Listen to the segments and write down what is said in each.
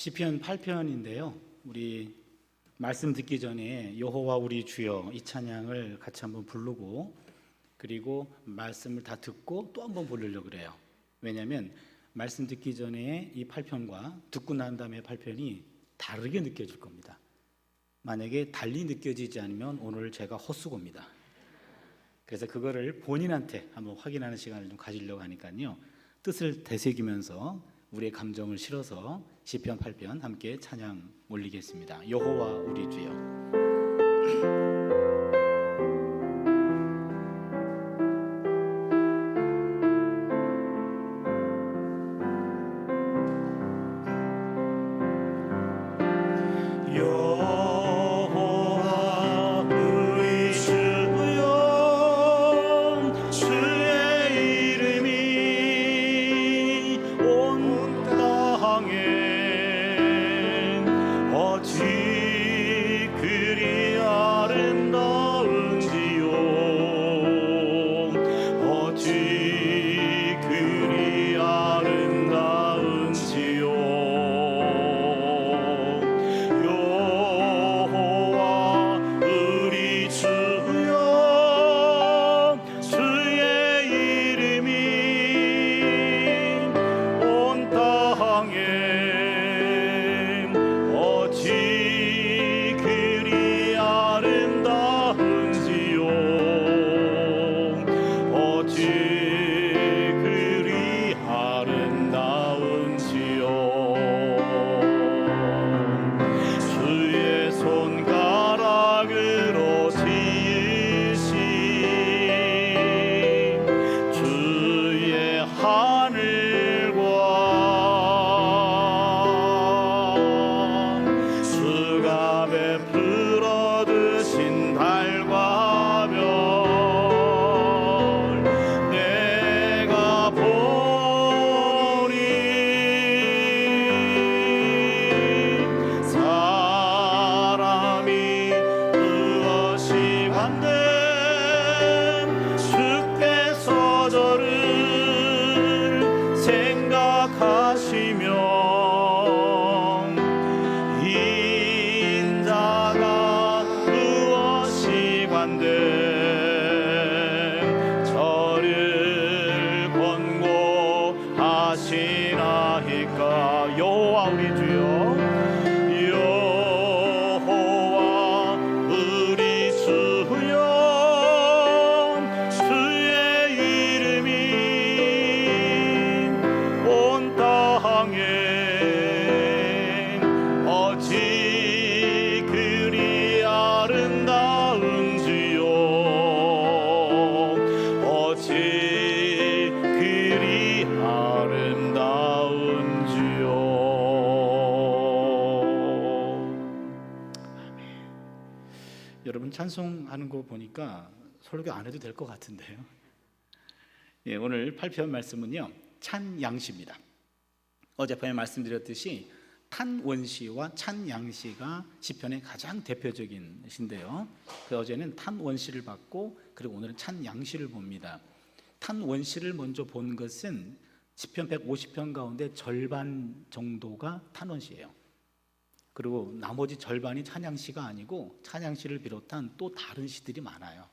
시편 8편인데요. 우리 말씀 듣기 전에 여호와 우리 주여 이 찬양을 같이 한번 부르고 그리고 말씀을 다 듣고 또 한번 부르려고 그래요. 왜냐하면 말씀 듣기 전에 이 8편과 듣고 난 다음에 8편이 다르게 느껴질 겁니다. 만약에 달리 느껴지지 않으면 오늘 제가 헛수고입니다. 그래서 그거를 본인한테 한번 확인하는 시간을 좀 가지려고 하니까요. 뜻을 되새기면서 우리의 감정을 실어서 시편 8편 함께 찬양 올리겠습니다. 여호와 우리 주여. 여호와 우리 주여. 여호와 우리 주여. 주의 이름이 온 땅에 어찌 그리 아름다운지요. 어찌 그리 아름다운지요. 여러분 찬송하는 거 보니까 설교 안 해도 될 것 같은데요. 예, 오늘 8편 말씀은요 찬양시입니다. 어젯밤에 말씀드렸듯이 탄원시와 찬양시가 시편의 가장 대표적인 시인데요. 그 어제는 탄원시를 봤고 그리고 오늘은 찬양시를 봅니다. 탄원시를 먼저 본 것은 시편 150편 가운데 절반 정도가 탄원시예요. 그리고 나머지 절반이 찬양시가 아니고 찬양시를 비롯한 또 다른 시들이 많아요.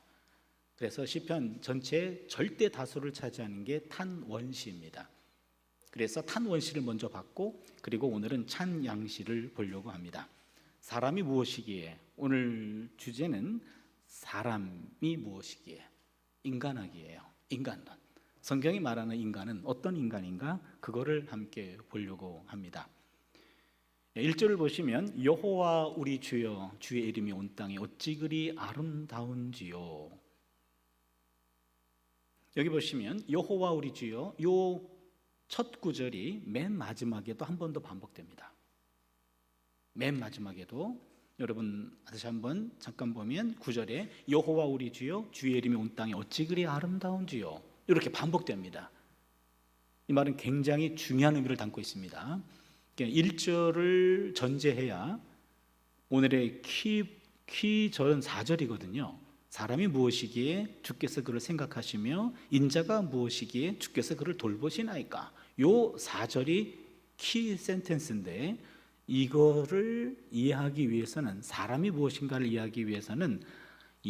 그래서 시편 전체의 절대 다수를 차지하는 게 탄원시입니다. 그래서 탄원시를 먼저 봤고 그리고 오늘은 찬양시를 보려고 합니다. 사람이 무엇이기에? 오늘 주제는 사람이 무엇이기에? 인간학이에요. 인간론. 성경이 말하는 인간은 어떤 인간인가? 그거를 함께 보려고 합니다. 1절을 보시면 여호와 우리 주여 주의 이름이 온 땅에 어찌 그리 아름다운지요. 여기 보시면 여호와 우리 주여 요 첫 구절이 맨 마지막에도 한 번 더 반복됩니다. 맨 마지막에도 여러분 다시 한번 잠깐 보면 9절에 여호와 우리 주여 주의 이름이 온 땅에 어찌 그리 아름다운지요. 이렇게 반복됩니다. 이 말은 굉장히 중요한 의미를 담고 있습니다. 1절을 전제해야 오늘의 키전 4절이거든요. 사람이 무엇이기에 주께서 그를 생각하시며 인자가 무엇이기에 주께서 그를 돌보시나이까. 요 4절이 키 센텐스인데 이거를 이해하기 위해서는, 사람이 무엇인가를 이해하기 위해서는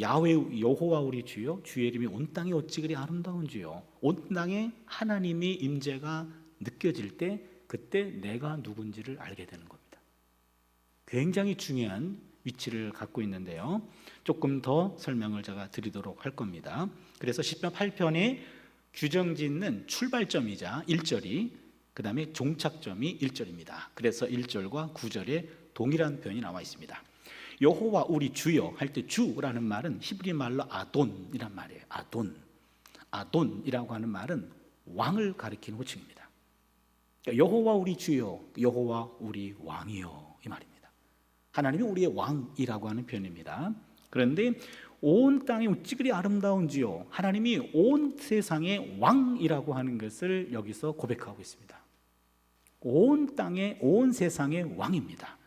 야훼 여호와 우리 주여, 주의 이름이 온 땅에 어찌 그리 아름다운지요, 온 땅에 하나님의 임재가 느껴질 때 그때 내가 누군지를 알게 되는 겁니다. 굉장히 중요한 위치를 갖고 있는데요, 조금 더 설명을 제가 드리도록 할 겁니다. 그래서 시편 8편의 규정짓는 출발점이자 1절이, 그 다음에 종착점이 1절입니다. 그래서 1절과 9절에 동일한 표현이 나와 있습니다. 여호와 우리 주여 할 때 주라는 말은 히브리 말로 아돈이란 말이에요. 아돈이라고 하는 말은 왕을 가리키는 호칭입니다. 여호와 우리 주여, 여호와 우리 왕이여, 이 말입니다. 하나님이 우리의 왕이라고 하는 표현입니다. 그런데 온 땅이 어찌 그리 아름다운지요, 하나님이 온 세상의 왕이라고 하는 것을 여기서 고백하고 있습니다. 온 땅의, 온 세상의 왕입니다.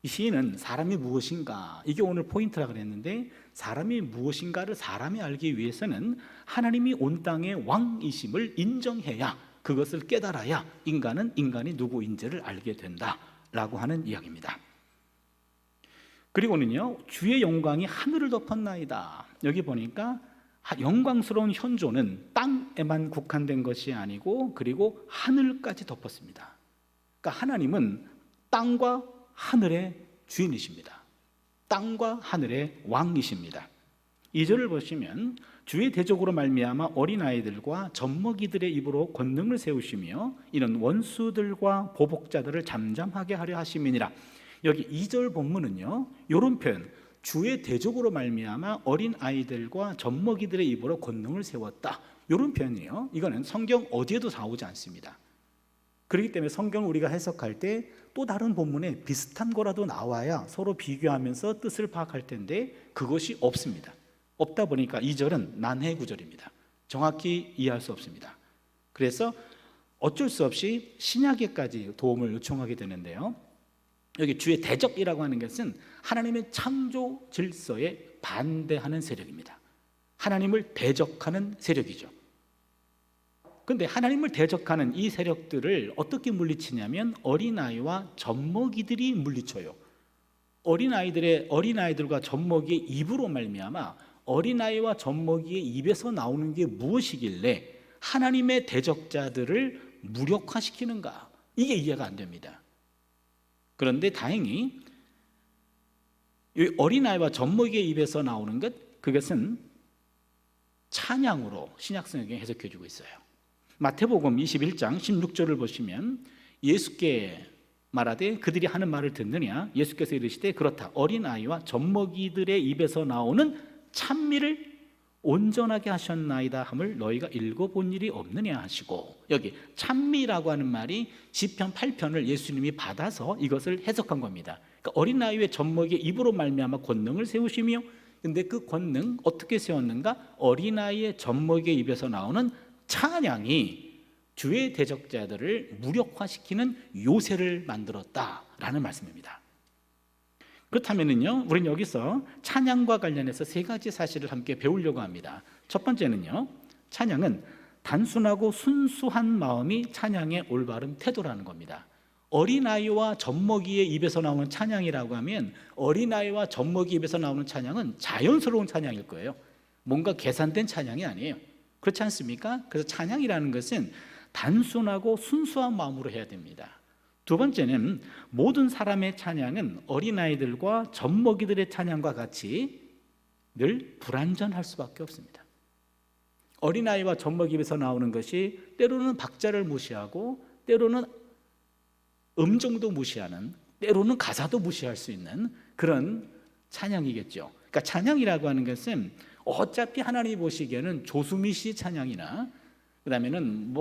이 시인은 사람이 무엇인가, 이게 오늘 포인트라 그랬는데, 사람이 무엇인가를 사람이 알기 위해서는 하나님이 온 땅의 왕이심을 인정해야, 그것을 깨달아야 인간은 인간이 누구인지를 알게 된다라고 하는 이야기입니다. 그리고는요, 주의 영광이 하늘을 덮었나이다. 여기 보니까 영광스러운 현존은 땅에만 국한된 것이 아니고 그리고 하늘까지 덮었습니다. 그러니까 하나님은 땅과 하늘의 주인이십니다. 땅과 하늘의 왕이십니다. 2절을 보시면 주의 대적으로 말미암아 어린아이들과 젖먹이들의 입으로 권능을 세우시며 이는 원수들과 보복자들을 잠잠하게 하려 하심이니라. 여기 2절 본문은요, 이런 표현, 주의 대적으로 말미암아 어린아이들과 젖먹이들의 입으로 권능을 세웠다, 이런 표현이에요. 이거는 성경 어디에도 나오지 않습니다. 그렇기 때문에 성경을 우리가 해석할 때 또 다른 본문에 비슷한 거라도 나와야 서로 비교하면서 뜻을 파악할 텐데 그것이 없습니다. 없다 보니까 2절은 난해 구절입니다. 정확히 이해할 수 없습니다. 그래서 어쩔 수 없이 신약에까지 도움을 요청하게 되는데요, 여기 주의 대적이라고 하는 것은 하나님의 창조 질서에 반대하는 세력입니다. 하나님을 대적하는 세력이죠. 그런데 하나님을 대적하는 이 세력들을 어떻게 물리치냐면 어린아이와 젖먹이들이 물리쳐요. 어린아이들과 젖먹이의 입으로 말미암아, 어린아이와 젖먹이의 입에서 나오는 게 무엇이길래 하나님의 대적자들을 무력화시키는가, 이게 이해가 안 됩니다. 그런데 다행히 이 어린아이와 젖먹이의 입에서 나오는 것, 그것은 찬양으로 신약성경에 해석해 주고 있어요. 마태복음 21장 16절을 보시면 예수께 말하되 그들이 하는 말을 듣느냐, 예수께서 이르시되 그렇다, 어린아이와 젖먹이들의 입에서 나오는 찬미를 온전하게 하셨나이다 함을 너희가 읽어본 일이 없느냐 하시고, 여기 찬미라고 하는 말이 시편 8편을 예수님이 받아서 이것을 해석한 겁니다. 그러니까 어린아이의 젖먹이의 입으로 말미암아 권능을 세우시며, 근데 그 권능 어떻게 세웠는가? 어린아이의 젖먹이의 입에서 나오는 찬양이 주의 대적자들을 무력화시키는 요새를 만들었다라는 말씀입니다. 그렇다면요, 우리는 여기서 찬양과 관련해서 세 가지 사실을 함께 배우려고 합니다. 첫 번째는요, 찬양은 단순하고 순수한 마음이 찬양의 올바른 태도라는 겁니다. 어린아이와 젖먹이의 입에서 나오는 찬양이라고 하면, 어린아이와 젖먹이 입에서 나오는 찬양은 자연스러운 찬양일 거예요. 뭔가 계산된 찬양이 아니에요. 그렇지 않습니까? 그래서 찬양이라는 것은 단순하고 순수한 마음으로 해야 됩니다. 두 번째는 모든 사람의 찬양은 어린아이들과 젖먹이들의 찬양과 같이 늘 불완전할 수밖에 없습니다. 어린아이와 젖먹이 입에서 나오는 것이 때로는 박자를 무시하고, 때로는 음정도 무시하는, 때로는 가사도 무시할 수 있는 그런 찬양이겠죠. 그러니까 찬양이라고 하는 것은 어차피 하나님이 보시기에는 조수미 씨 찬양이나 그다음에는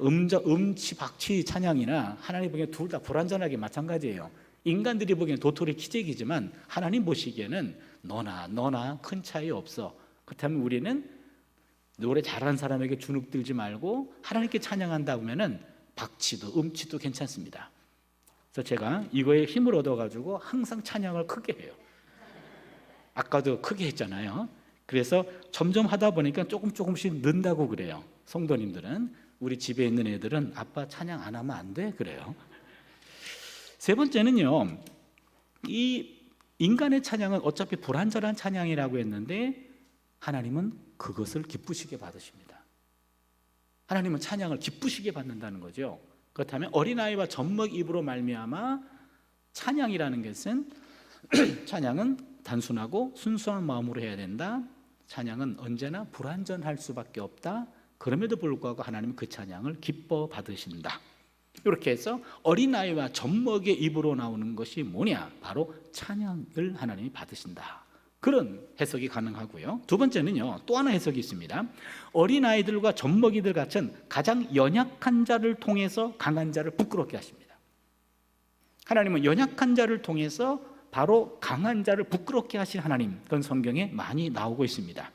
음치 박치 찬양이나 하나님 보기에는 둘 다 불완전하게 마찬가지예요. 인간들이 보기에는 도토리 키재기지만 하나님 보시기에는 너나 큰 차이 없어. 그렇다면 우리는 노래 잘하는 사람에게 주눅들지 말고 하나님께 찬양한다 보면은 박치도 음치도 괜찮습니다. 그래서 제가 이거에 힘을 얻어가지고 항상 찬양을 크게 해요. 아까도 크게 했잖아요. 그래서 점점 하다 보니까 조금씩 는다고 그래요. 성도님들은, 우리 집에 있는 애들은 아빠 찬양 안 하면 안 돼 그래요. 세 번째는요, 이 인간의 찬양은 어차피 불완전한 찬양이라고 했는데 하나님은 그것을 기쁘시게 받으십니다. 하나님은 찬양을 기쁘시게 받는다는 거죠. 그렇다면 어린아이와 젖먹이 입으로 말미암아 찬양이라는 것은 찬양은 단순하고 순수한 마음으로 해야 된다. 찬양은 언제나 불완전할 수밖에 없다. 그럼에도 불구하고 하나님은 그 찬양을 기뻐 받으신다. 이렇게 해서 어린아이와 젖먹이의 입으로 나오는 것이 뭐냐? 바로 찬양을 하나님이 받으신다. 그런 해석이 가능하고요. 두 번째는요, 또 하나 해석이 있습니다. 어린아이들과 젖먹이들 같은 가장 연약한 자를 통해서 강한 자를 부끄럽게 하십니다. 하나님은 연약한 자를 통해서 바로 강한 자를 부끄럽게 하신 하나님, 그런 성경에 많이 나오고 있습니다.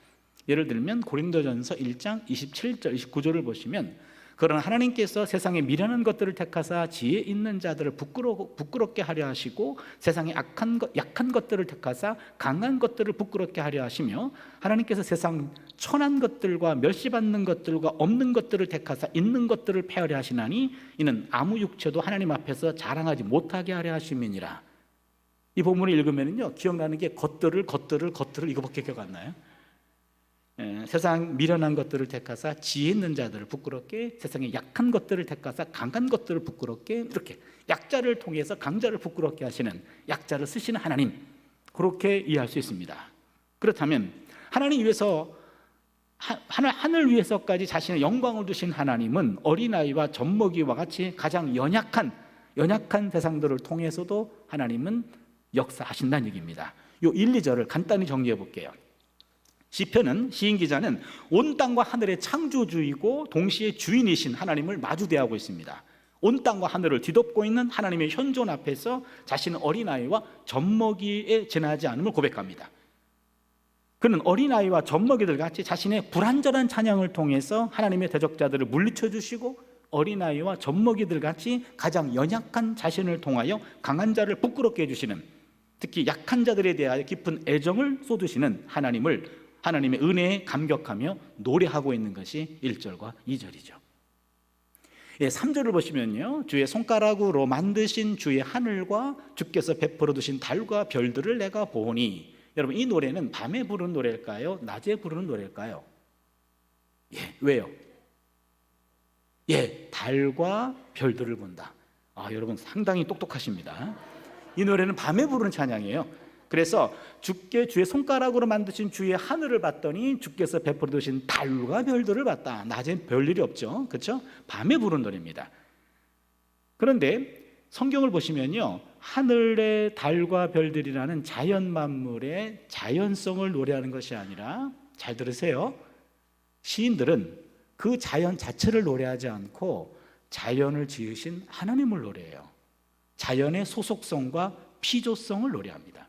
예를 들면 고린도전서 1장 27절 29절을 보시면, 그러나 하나님께서 세상의 미련한 것들을 택하사 지혜 있는 자들을 부끄럽게 하려 하시고 세상의 약한 것들을 택하사 강한 것들을 부끄럽게 하려 하시며, 하나님께서 세상 천한 것들과 멸시받는 것들과 없는 것들을 택하사 있는 것들을 폐하려 하시나니 이는 아무 육체도 하나님 앞에서 자랑하지 못하게 하려 하심이니라. 이 본문을 읽으면요, 기억나는 게 것들을 이거밖에 기억 안 나요? 세상 미련한 것들을 택하사 지혜 있는 자들을 부끄럽게, 세상의 약한 것들을 택하사 강한 것들을 부끄럽게, 이렇게 약자를 통해서 강자를 부끄럽게 하시는, 약자를 쓰시는 하나님, 그렇게 이해할 수 있습니다. 그렇다면 하나님 위해서, 하늘 위에서까지 자신의 영광을 두신 하나님은 어린아이와 젖먹이와 같이 가장 연약한 세상들을 통해서도 하나님은 역사하신다는 얘기입니다. 이 1, 2절을 간단히 정리해 볼게요. 시편은, 시인 기자는 온 땅과 하늘의 창조주이고 동시에 주인이신 하나님을 마주대하고 있습니다. 온 땅과 하늘을 뒤덮고 있는 하나님의 현존 앞에서 자신은 어린아이와 젖먹이에 지나지 않음을 고백합니다. 그는 어린아이와 젖먹이들 같이 자신의 불완전한 찬양을 통해서 하나님의 대적자들을 물리쳐 주시고, 어린아이와 젖먹이들 같이 가장 연약한 자신을 통하여 강한 자를 부끄럽게 해주시는, 특히 약한 자들에 대하여 깊은 애정을 쏟으시는 하나님의 은혜에 감격하며 노래하고 있는 것이 1절과 2절이죠. 3절을 보시면요, 주의 손가락으로 만드신 주의 하늘과 주께서 베풀어 두신 달과 별들을 내가 보니. 여러분, 이 노래는 밤에 부르는 노래일까요? 낮에 부르는 노래일까요? 왜요? 달과 별들을 본다. 여러분 상당히 똑똑하십니다. 이 노래는 밤에 부르는 찬양이에요. 그래서 주께 주의 손가락으로 만드신 주의 하늘을 봤더니 주께서 베풀어 두신 달과 별들을 봤다. 낮엔 별일이 없죠, 그렇죠? 밤에 부르는 노래입니다. 그런데 성경을 보시면요, 하늘의 달과 별들이라는 자연 만물의 자연성을 노래하는 것이 아니라, 잘 들으세요, 시인들은 그 자연 자체를 노래하지 않고 자연을 지으신 하나님을 노래해요. 자연의 소속성과 피조성을 노래합니다.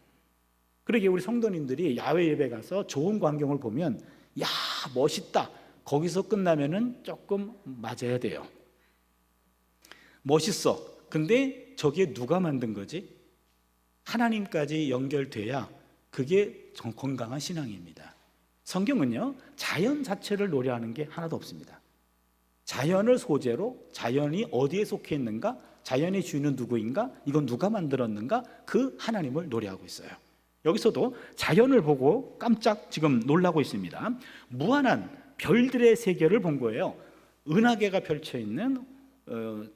그러게 우리 성도님들이 야외 예배 가서 좋은 광경을 보면 야 멋있다, 거기서 끝나면은 조금 맞아야 돼요. 멋있어, 근데 저게 누가 만든 거지? 하나님까지 연결돼야 그게 건강한 신앙입니다. 성경은요, 자연 자체를 노래하는 게 하나도 없습니다. 자연을 소재로, 자연이 어디에 속해 있는가, 자연의 주인은 누구인가, 이건 누가 만들었는가, 그 하나님을 노래하고 있어요. 여기서도 자연을 보고 깜짝 지금 놀라고 있습니다. 무한한 별들의 세계를 본 거예요. 은하계가 펼쳐 있는,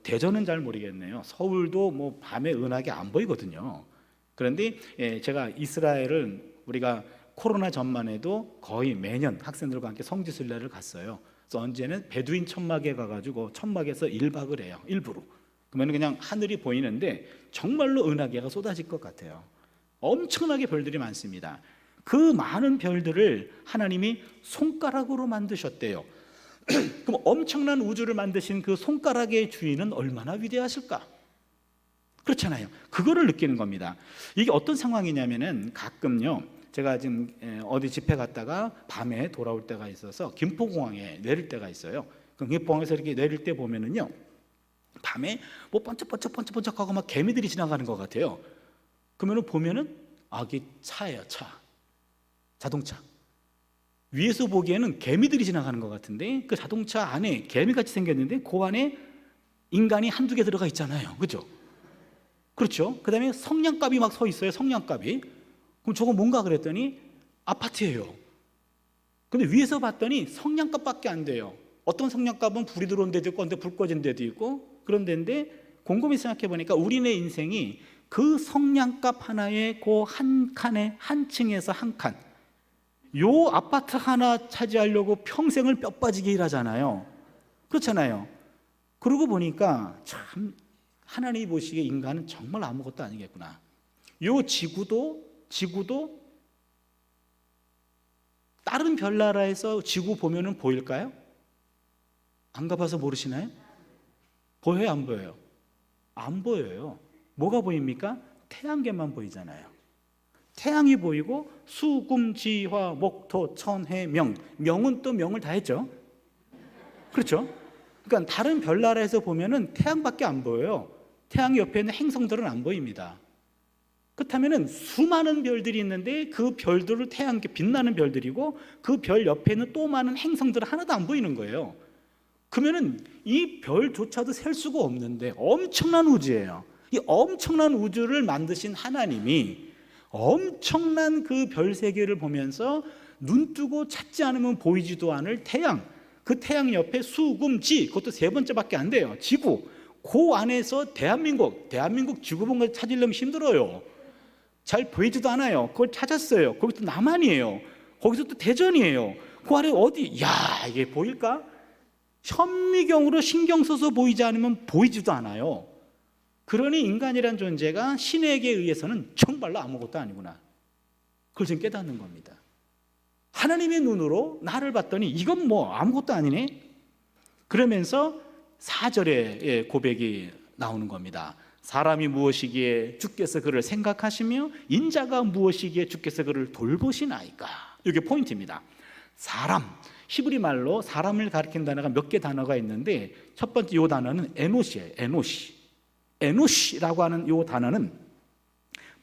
대전은 잘 모르겠네요. 서울도 뭐 밤에 은하계 안 보이거든요. 그런데 제가 이스라엘은 우리가 코로나 전만 해도 거의 매년 학생들과 함께 성지순례를 갔어요. 그래서 언제는 베두인 천막에 가가지고 천막에서 1박을 해요. 일부러. 그러면 그냥 하늘이 보이는데 정말로 은하계가 쏟아질 것 같아요. 엄청나게 별들이 많습니다. 그 많은 별들을 하나님이 손가락으로 만드셨대요. 그럼 엄청난 우주를 만드신 그 손가락의 주인은 얼마나 위대하실까? 그렇잖아요. 그거를 느끼는 겁니다. 이게 어떤 상황이냐면은, 가끔요, 제가 지금 어디 집회 갔다가 밤에 돌아올 때가 있어서 김포공항에 내릴 때가 있어요. 그럼 김포공항에서 이렇게 내릴 때 보면은요, 밤에 뭐 번쩍번쩍하고 막 개미들이 지나가는 것 같아요. 그러면은 보면은 이게 차예요, 자동차. 위에서 보기에는 개미들이 지나가는 것 같은데 그 자동차 안에 개미같이 생겼는데 그 안에 인간이 한두 개 들어가 있잖아요, 그죠? 그렇죠? 그 다음에 성냥갑이 막 서 있어요. 성냥갑이. 그럼 저거 뭔가 그랬더니 아파트예요. 근데 위에서 봤더니 성냥갑밖에 안 돼요. 어떤 성냥갑은 불이 들어온 데도 있고, 근데 불 꺼진 데도 있고 그런 데인데, 곰곰이 생각해 보니까 우리네 인생이 그 성냥갑 하나에 그 한 칸에 한 층에서 한 칸, 요 아파트 하나 차지하려고 평생을 뼈 빠지게 일하잖아요. 그렇잖아요. 그러고 보니까 참 하나님이 보시기에 인간은 정말 아무것도 아니겠구나. 요 지구도 다른 별나라에서 지구 보면은 보일까요? 안 가봐서 모르시나요? 보여요, 안 보여요? 안 보여요. 뭐가 보입니까? 태양계만 보이잖아요. 태양이 보이고 수, 금, 지, 화, 목, 토, 천, 해, 명. 명은 또 명을 다 했죠. 그렇죠? 그러니까 다른 별나라에서 보면은 태양밖에 안 보여요. 태양 옆에 있는 행성들은 안 보입니다. 그렇다면은 수많은 별들이 있는데 그 별들을 태양계 빛나는 별들이고, 그 별 옆에 있는 또 많은 행성들은 하나도 안 보이는 거예요. 그러면은 이 별조차도 셀 수가 없는데 엄청난 우주예요. 이 엄청난 우주를 만드신 하나님이 엄청난 그 별 세계를 보면서 눈 뜨고 찾지 않으면 보이지도 않을 태양, 그 태양 옆에 수, 금, 지, 그것도 세 번째밖에 안 돼요. 지구, 그 안에서 대한민국 지구 본 거 찾으려면 힘들어요. 잘 보이지도 않아요. 그걸 찾았어요. 거기 또 남한이에요. 거기서 또 대전이에요. 그 아래 어디? 야, 이게 보일까? 현미경으로 신경 써서 보이지 않으면 보이지도 않아요. 그러니 인간이란 존재가 신에게 의해서는 정말로 아무것도 아니구나. 그걸 지금 깨닫는 겁니다. 하나님의 눈으로 나를 봤더니 이건 뭐 아무것도 아니네. 그러면서 4절에 고백이 나오는 겁니다. 사람이 무엇이기에 주께서 그를 생각하시며 인자가 무엇이기에 주께서 그를 돌보시나이까. 이게 포인트입니다. 사람, 히브리 말로 사람을 가리키는 단어가 몇 개 단어가 있는데, 첫 번째 이 단어는 에노시예요. 에노시라고 하는 이 단어는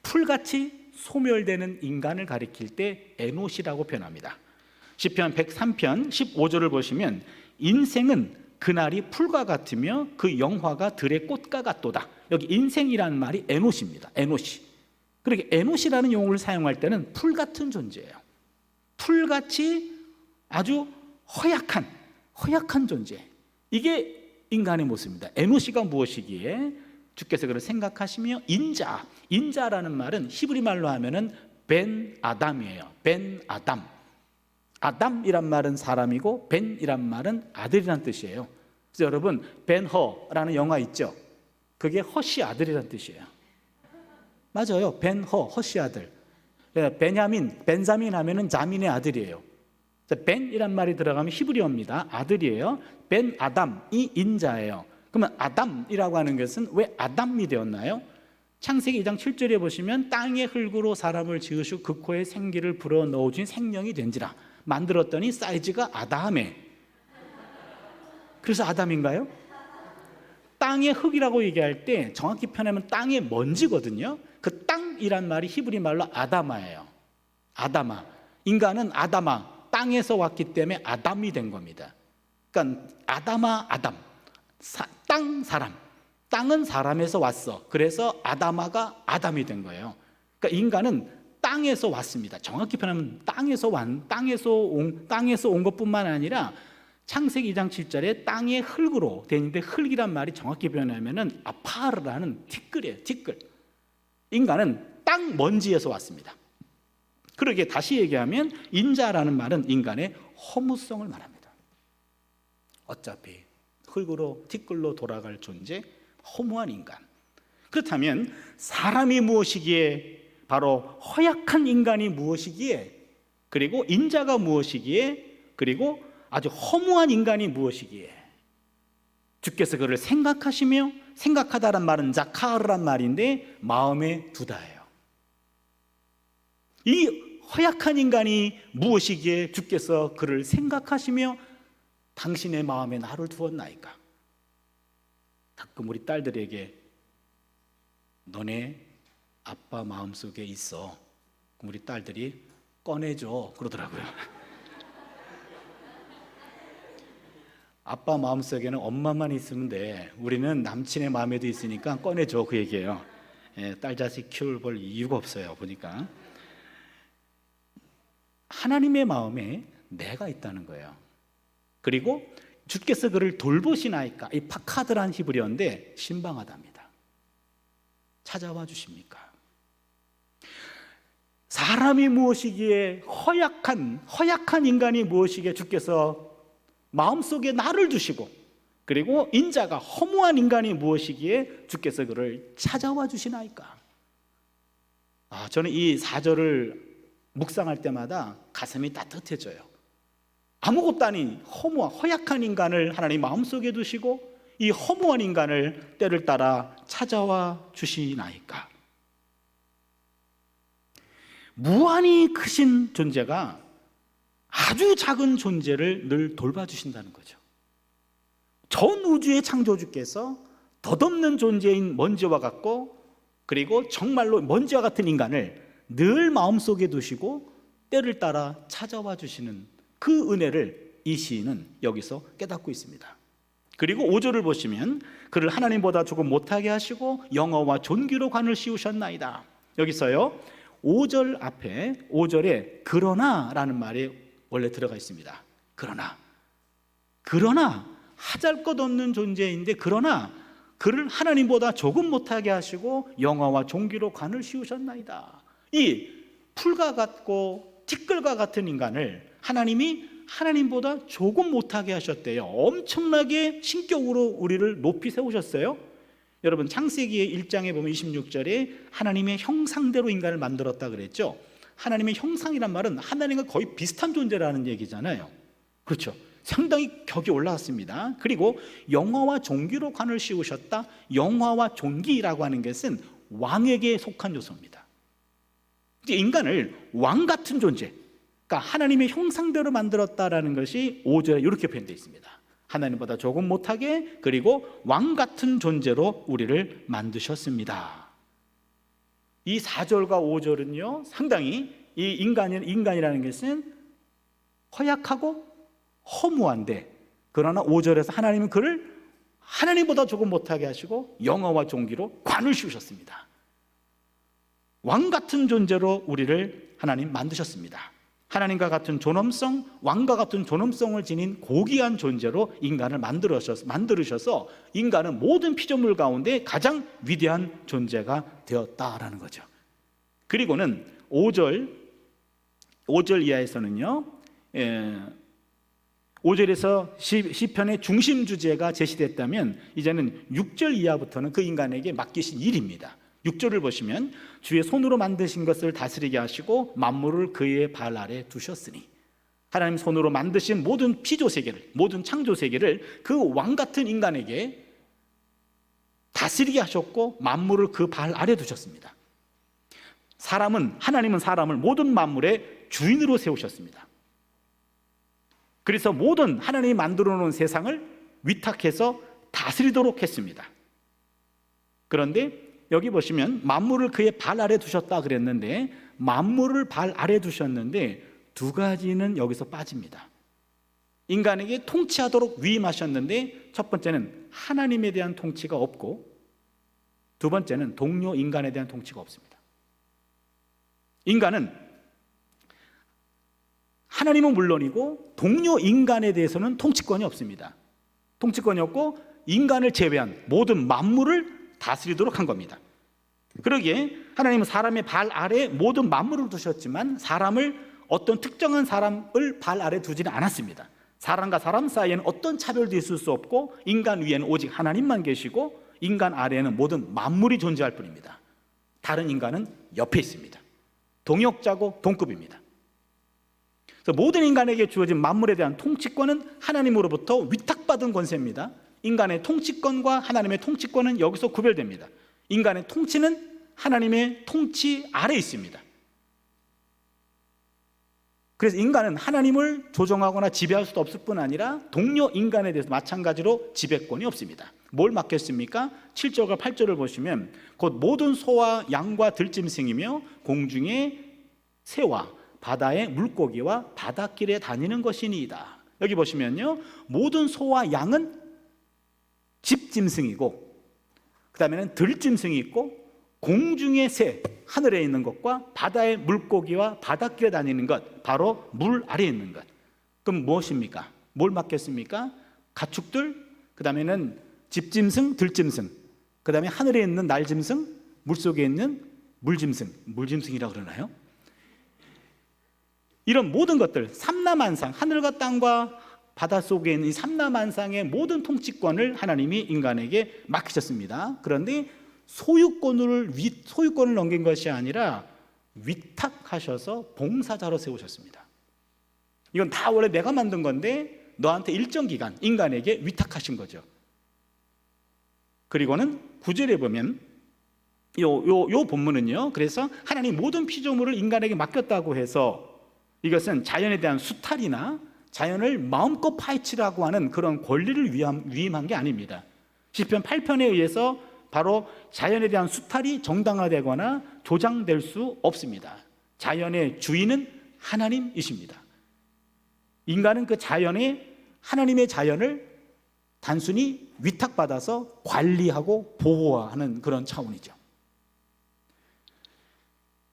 풀같이 소멸되는 인간을 가리킬 때 에노시라고 표현합니다. 시편 103편 15절을 보시면 인생은 그날이 풀과 같으며 그 영화가 들의 꽃과 같도다. 여기 인생이라는 말이 에노시입니다. 에노시. 그렇게 에노시라는 용어를 사용할 때는 풀 같은 존재예요. 풀같이 아주 허약한 존재. 이게 인간의 모습입니다. 에노시가 무엇이기에 주께서 그를 생각하시며 인자라는 말은 히브리 말로 하면은 벤 아담이에요. 벤 아담. 아담이란 말은 사람이고 벤이란 말은 아들이란 뜻이에요. 그래서 여러분 벤허라는 영화 있죠? 그게 허씨 아들이란 뜻이에요. 맞아요. 벤허, 허씨 아들. 벤자민 하면은 자민의 아들이에요. 벤이란 말이 들어가면 히브리어입니다. 아들이에요. 벤 아담이 인자예요. 그러면 아담이라고 하는 것은 왜 아담이 되었나요? 창세기 2장 7절에 보시면 땅의 흙으로 사람을 지으시고 그 코에 생기를 불어넣으신 생명이 된지라. 만들었더니 사이즈가 아담해. 그래서 아담인가요? 땅의 흙이라고 얘기할 때 정확히 표현하면 땅의 먼지거든요. 그 땅이란 말이 히브리 말로 아다마예요. 아다마. 인간은 아다마, 땅에서 왔기 때문에 아담이 된 겁니다. 그러니까 아담아, 아담. 땅, 사람. 땅은 사람에서 왔어. 그래서 아다마가 아담이 된 거예요. 그러니까 인간은 땅에서 왔습니다. 정확히 표현하면 땅에서 온 것뿐만 아니라 창세기 2장 7절에 땅의 흙으로 되어 있는데, 흙이란 말이 정확히 표현하면 아파르라는 티끌이에요. 티끌. 인간은 땅 먼지에서 왔습니다. 그러게 다시 얘기하면 인자라는 말은 인간의 허무성을 말합니다. 어차피 흙으로 티끌로 돌아갈 존재, 허무한 인간. 그렇다면 사람이 무엇이기에, 바로 허약한 인간이 무엇이기에, 그리고 인자가 무엇이기에, 그리고 아주 허무한 인간이 무엇이기에 주께서 그를 생각하시며, 생각하다란 말은 자카르란 말인데 마음에 두다예요. 이 허약한 인간이 무엇이기에 주께서 그를 생각하시며 당신의 마음에 나를 두었나이까. 가끔 우리 딸들에게 너네 아빠 마음속에 있어. 그럼 우리 딸들이 꺼내줘 그러더라고요. 아빠 마음속에는 엄마만 있으면 돼. 우리는 남친의 마음에도 있으니까 꺼내줘, 그 얘기예요. 딸 자식 키울 이유가 없어요. 보니까 하나님의 마음에 내가 있다는 거예요. 그리고 주께서 그를 돌보시나이까, 이 파카드란 히브리어인데 신방하답니다. 찾아와 주십니까? 사람이 무엇이기에, 허약한 인간이 무엇이기에 주께서 마음속에 나를 두시고, 그리고 인자가 허무한 인간이 무엇이기에 주께서 그를 찾아와 주시나이까. 저는 이 4절을 묵상할 때마다 가슴이 따뜻해져요. 아무것도 아닌 허약한 인간을 하나님 마음속에 두시고 이 허무한 인간을 때를 따라 찾아와 주시나이까. 무한히 크신 존재가 아주 작은 존재를 늘 돌봐주신다는 거죠. 전 우주의 창조주께서 덧없는 존재인 먼지와 같고, 그리고 정말로 먼지와 같은 인간을 늘 마음속에 두시고 때를 따라 찾아와 주시는 그 은혜를 이 시인은 여기서 깨닫고 있습니다. 그리고 5절을 보시면 그를 하나님보다 조금 못하게 하시고 영어와 존귀로 관을 씌우셨나이다. 여기서요 5절 앞에 5절에 그러나라는 말이 원래 들어가 있습니다. 그러나 하잘것없는 존재인데, 그러나 그를 하나님보다 조금 못하게 하시고 영어와 존귀로 관을 씌우셨나이다. 이 풀과 같고 티끌과 같은 인간을 하나님이 하나님보다 조금 못하게 하셨대요. 엄청나게 신격으로 우리를 높이 세우셨어요. 여러분 창세기의 1장에 보면 26절에 하나님의 형상대로 인간을 만들었다 그랬죠. 하나님의 형상이란 말은 하나님과 거의 비슷한 존재라는 얘기잖아요. 그렇죠. 상당히 격이 올라왔습니다. 그리고 영화와 존귀로 관을 씌우셨다. 영화와 존귀라고 하는 것은 왕에게 속한 요소입니다. 인간을 왕 같은 존재, 그러니까 하나님의 형상대로 만들었다라는 것이 5절에 이렇게 표현되어 있습니다. 하나님보다 조금 못하게, 그리고 왕 같은 존재로 우리를 만드셨습니다. 이 4절과 5절은요 상당히 이 인간이라는 것은 허약하고 허무한데, 그러나 5절에서 하나님은 그를 하나님보다 조금 못하게 하시고 영어와 존귀로 관을 씌우셨습니다. 왕 같은 존재로 우리를 하나님 만드셨습니다. 하나님과 같은 존엄성, 왕과 같은 존엄성을 지닌 고귀한 존재로 인간을 만들으셔서 인간은 모든 피조물 가운데 가장 위대한 존재가 되었다라는 거죠. 그리고는 5절 이하에서는요 5절에서 시편의 중심 주제가 제시됐다면, 이제는 6절 이하부터는 그 인간에게 맡기신 일입니다. 6절을 보시면 주의 손으로 만드신 것을 다스리게 하시고 만물을 그의 발 아래 두셨으니, 하나님 손으로 만드신 모든 피조세계를, 모든 창조세계를 그 왕같은 인간에게 다스리게 하셨고 만물을 그 발 아래 두셨습니다. 하나님은 사람을 모든 만물의 주인으로 세우셨습니다. 그래서 모든 하나님이 만들어 놓은 세상을 위탁해서 다스리도록 했습니다. 그런데 여기 보시면 만물을 그의 발 아래 두셨다 그랬는데, 만물을 발 아래 두셨는데 두 가지는 여기서 빠집니다. 인간에게 통치하도록 위임하셨는데, 첫 번째는 하나님에 대한 통치가 없고, 두 번째는 동료 인간에 대한 통치가 없습니다. 인간은 하나님은 물론이고 동료 인간에 대해서는 통치권이 없습니다. 통치권이 없고 인간을 제외한 모든 만물을 다스리도록 한 겁니다. 그러기에 하나님은 사람의 발 아래 모든 만물을 두셨지만 사람을, 어떤 특정한 사람을 발 아래 두지는 않았습니다. 사람과 사람 사이에는 어떤 차별도 있을 수 없고, 인간 위에는 오직 하나님만 계시고 인간 아래에는 모든 만물이 존재할 뿐입니다. 다른 인간은 옆에 있습니다. 동역자고 동급입니다. 그래서 모든 인간에게 주어진 만물에 대한 통치권은 하나님으로부터 위탁받은 권세입니다. 인간의 통치권과 하나님의 통치권은 여기서 구별됩니다. 인간의 통치는 하나님의 통치 아래에 있습니다. 그래서 인간은 하나님을 조정하거나 지배할 수도 없을 뿐 아니라 동료 인간에 대해서 마찬가지로 지배권이 없습니다. 뭘 맡겼습니까? 7절과 8절을 보시면 곧 모든 소와 양과 들짐승이며 공중의 새와 바다의 물고기와 바닷길에 다니는 것이니이다. 여기 보시면요, 모든 소와 양은 집짐승이고, 그 다음에는 들짐승이 있고, 공중의 새, 하늘에 있는 것과 바다의 물고기와 바닷길에 다니는 것, 바로 물 아래에 있는 것. 그럼 무엇입니까? 뭘 맡겼습니까? 가축들, 그 다음에는 집짐승, 들짐승, 그 다음에 하늘에 있는 날짐승, 물속에 있는 물짐승, 물짐승이라고 그러나요? 이런 모든 것들, 삼라만상, 하늘과 땅과 바닷속에 있는 이 삼라만상의 모든 통치권을 하나님이 인간에게 맡기셨습니다. 그런데 소유권을 넘긴 것이 아니라 위탁하셔서 봉사자로 세우셨습니다. 이건 다 원래 내가 만든 건데 너한테 일정 기간 인간에게 위탁하신 거죠. 그리고는 9절에 보면 요 본문은요, 그래서 하나님 모든 피조물을 인간에게 맡겼다고 해서 이것은 자연에 대한 수탈이나 자연을 마음껏 파헤치라고 하는 그런 권리를 위임한 게 아닙니다. 시편 8편에 의해서 바로 자연에 대한 수탈이 정당화되거나 조장될 수 없습니다. 자연의 주인은 하나님이십니다. 인간은 그 자연의, 하나님의 자연을 단순히 위탁받아서 관리하고 보호하는 그런 차원이죠.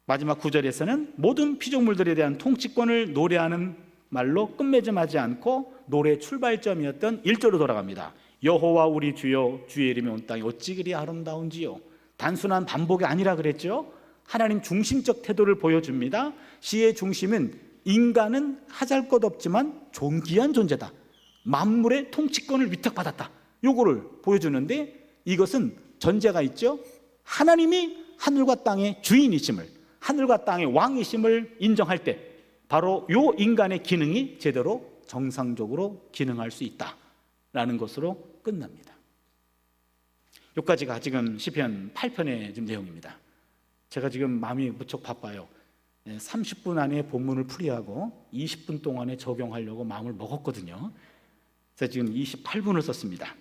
마지막 9절에서는 모든 피조물들에 대한 통치권을 노래하는 말로 끝맺음하지 않고 노래의 출발점이었던 1절로 돌아갑니다. 여호와 우리 주여, 주의 이름이 온 땅에 어찌 그리 아름다운지요. 단순한 반복이 아니라 그랬죠. 하나님 중심적 태도를 보여줍니다. 시의 중심은 인간은 하잘것 없지만 존귀한 존재다, 만물의 통치권을 위탁받았다, 요거를 보여주는데, 이것은 전제가 있죠. 하나님이 하늘과 땅의 주인이심을, 하늘과 땅의 왕이심을 인정할 때 바로 요 인간의 기능이 제대로 정상적으로 기능할 수 있다라는 것으로 끝납니다. 여기까지가 지금 시편 8편의 지금 내용입니다. 제가 지금 마음이 무척 바빠요. 30분 안에 본문을 풀이하고 20분 동안에 적용하려고 마음을 먹었거든요. 그래서 지금 28분을 썼습니다.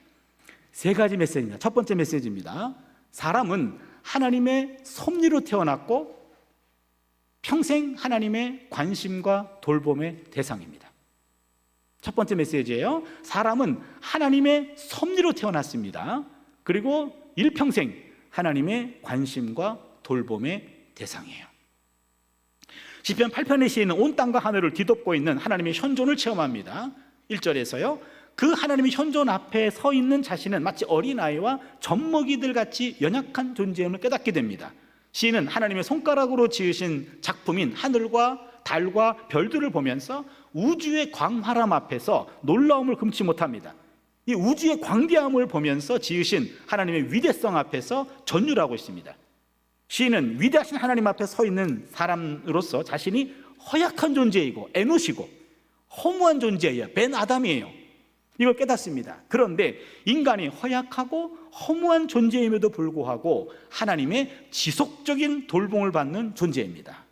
세 가지 메시지입니다. 첫 번째 메시지입니다. 사람은 하나님의 섭리로 태어났고 평생 하나님의 관심과 돌봄의 대상입니다. 첫 번째 메시지예요. 사람은 하나님의 섭리로 태어났습니다. 그리고 일평생 하나님의 관심과 돌봄의 대상이에요. 시편 8편의 시인은 온 땅과 하늘을 뒤덮고 있는 하나님의 현존을 체험합니다. 1절에서요, 그 하나님의 현존 앞에 서 있는 자신은 마치 어린아이와 젖먹이들 같이 연약한 존재임을 깨닫게 됩니다. 시인은 하나님의 손가락으로 지으신 작품인 하늘과 달과 별들을 보면서 우주의 광활함 앞에서 놀라움을 금치 못합니다. 이 우주의 광대함을 보면서 지으신 하나님의 위대성 앞에서 전율하고 있습니다. 시인은 위대하신 하나님 앞에 서 있는 사람으로서 자신이 허약한 존재이고 에노시고 허무한 존재예요. 벤 아담이에요. 이걸 깨닫습니다. 그런데 인간이 허약하고 허무한 존재임에도 불구하고 하나님의 지속적인 돌봄을 받는 존재입니다.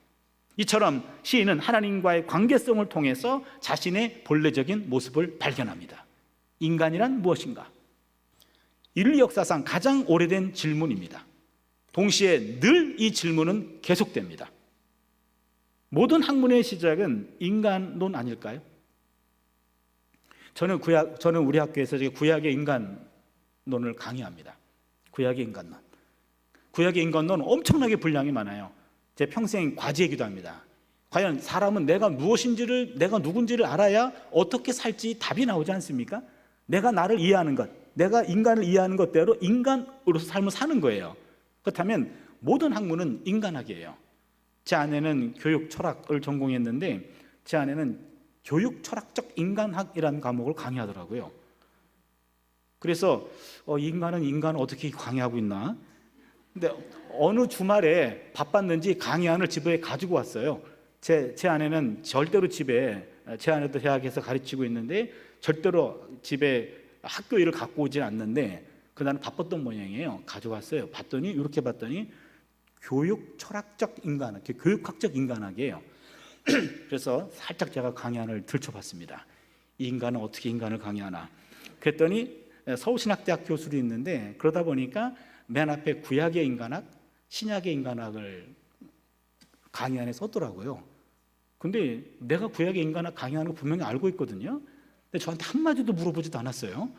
이처럼 시인은 하나님과의 관계성을 통해서 자신의 본래적인 모습을 발견합니다. 인간이란 무엇인가? 인류 역사상 가장 오래된 질문입니다. 동시에 늘 이 질문은 계속됩니다. 모든 학문의 시작은 인간론 아닐까요? 저는 우리 학교에서 구약의 인간론을 강의합니다. 구약의 인간론. 구약의 인간론은 엄청나게 분량이 많아요. 제 평생 과제이기도 합니다. 과연 사람은 내가 무엇인지를, 내가 누군지를 알아야 어떻게 살지 답이 나오지 않습니까? 내가 나를 이해하는 것, 내가 인간을 이해하는 것대로 인간으로서 삶을 사는 거예요. 그렇다면 모든 학문은 인간학이에요. 제 아내는 교육 철학을 전공했는데 제 아내는 교육 철학적 인간학이라는 과목을 강의하더라고요. 그래서 인간은 인간을 어떻게 강의하고 있나? 근데 어느 주말에 바빴는지 강의안을 집에 가지고 왔어요. 제 아내는 절대로 집에, 제 아내도 대학에서 가르치고 있는데 절대로 집에 학교 일을 갖고 오지 않는데 그날은 바빴던 모양이에요. 가져왔어요. 봤더니 이렇게 봤더니 교육 철학적 인간학, 교육학적 인간학이에요. 그래서 살짝 제가 강의안을 들춰봤습니다. 이 인간은 어떻게 인간을 강의하나? 그랬더니 서울신학대학 교수로 있는데 그러다 보니까 맨 앞에 구약의 인간학, 신약의 인간학을 강의안에 썼더라고요. 근데 내가 구약의 인간학 강의하는 거 분명히 알고 있거든요. 근데 저한테 한마디도 물어보지도 않았어요.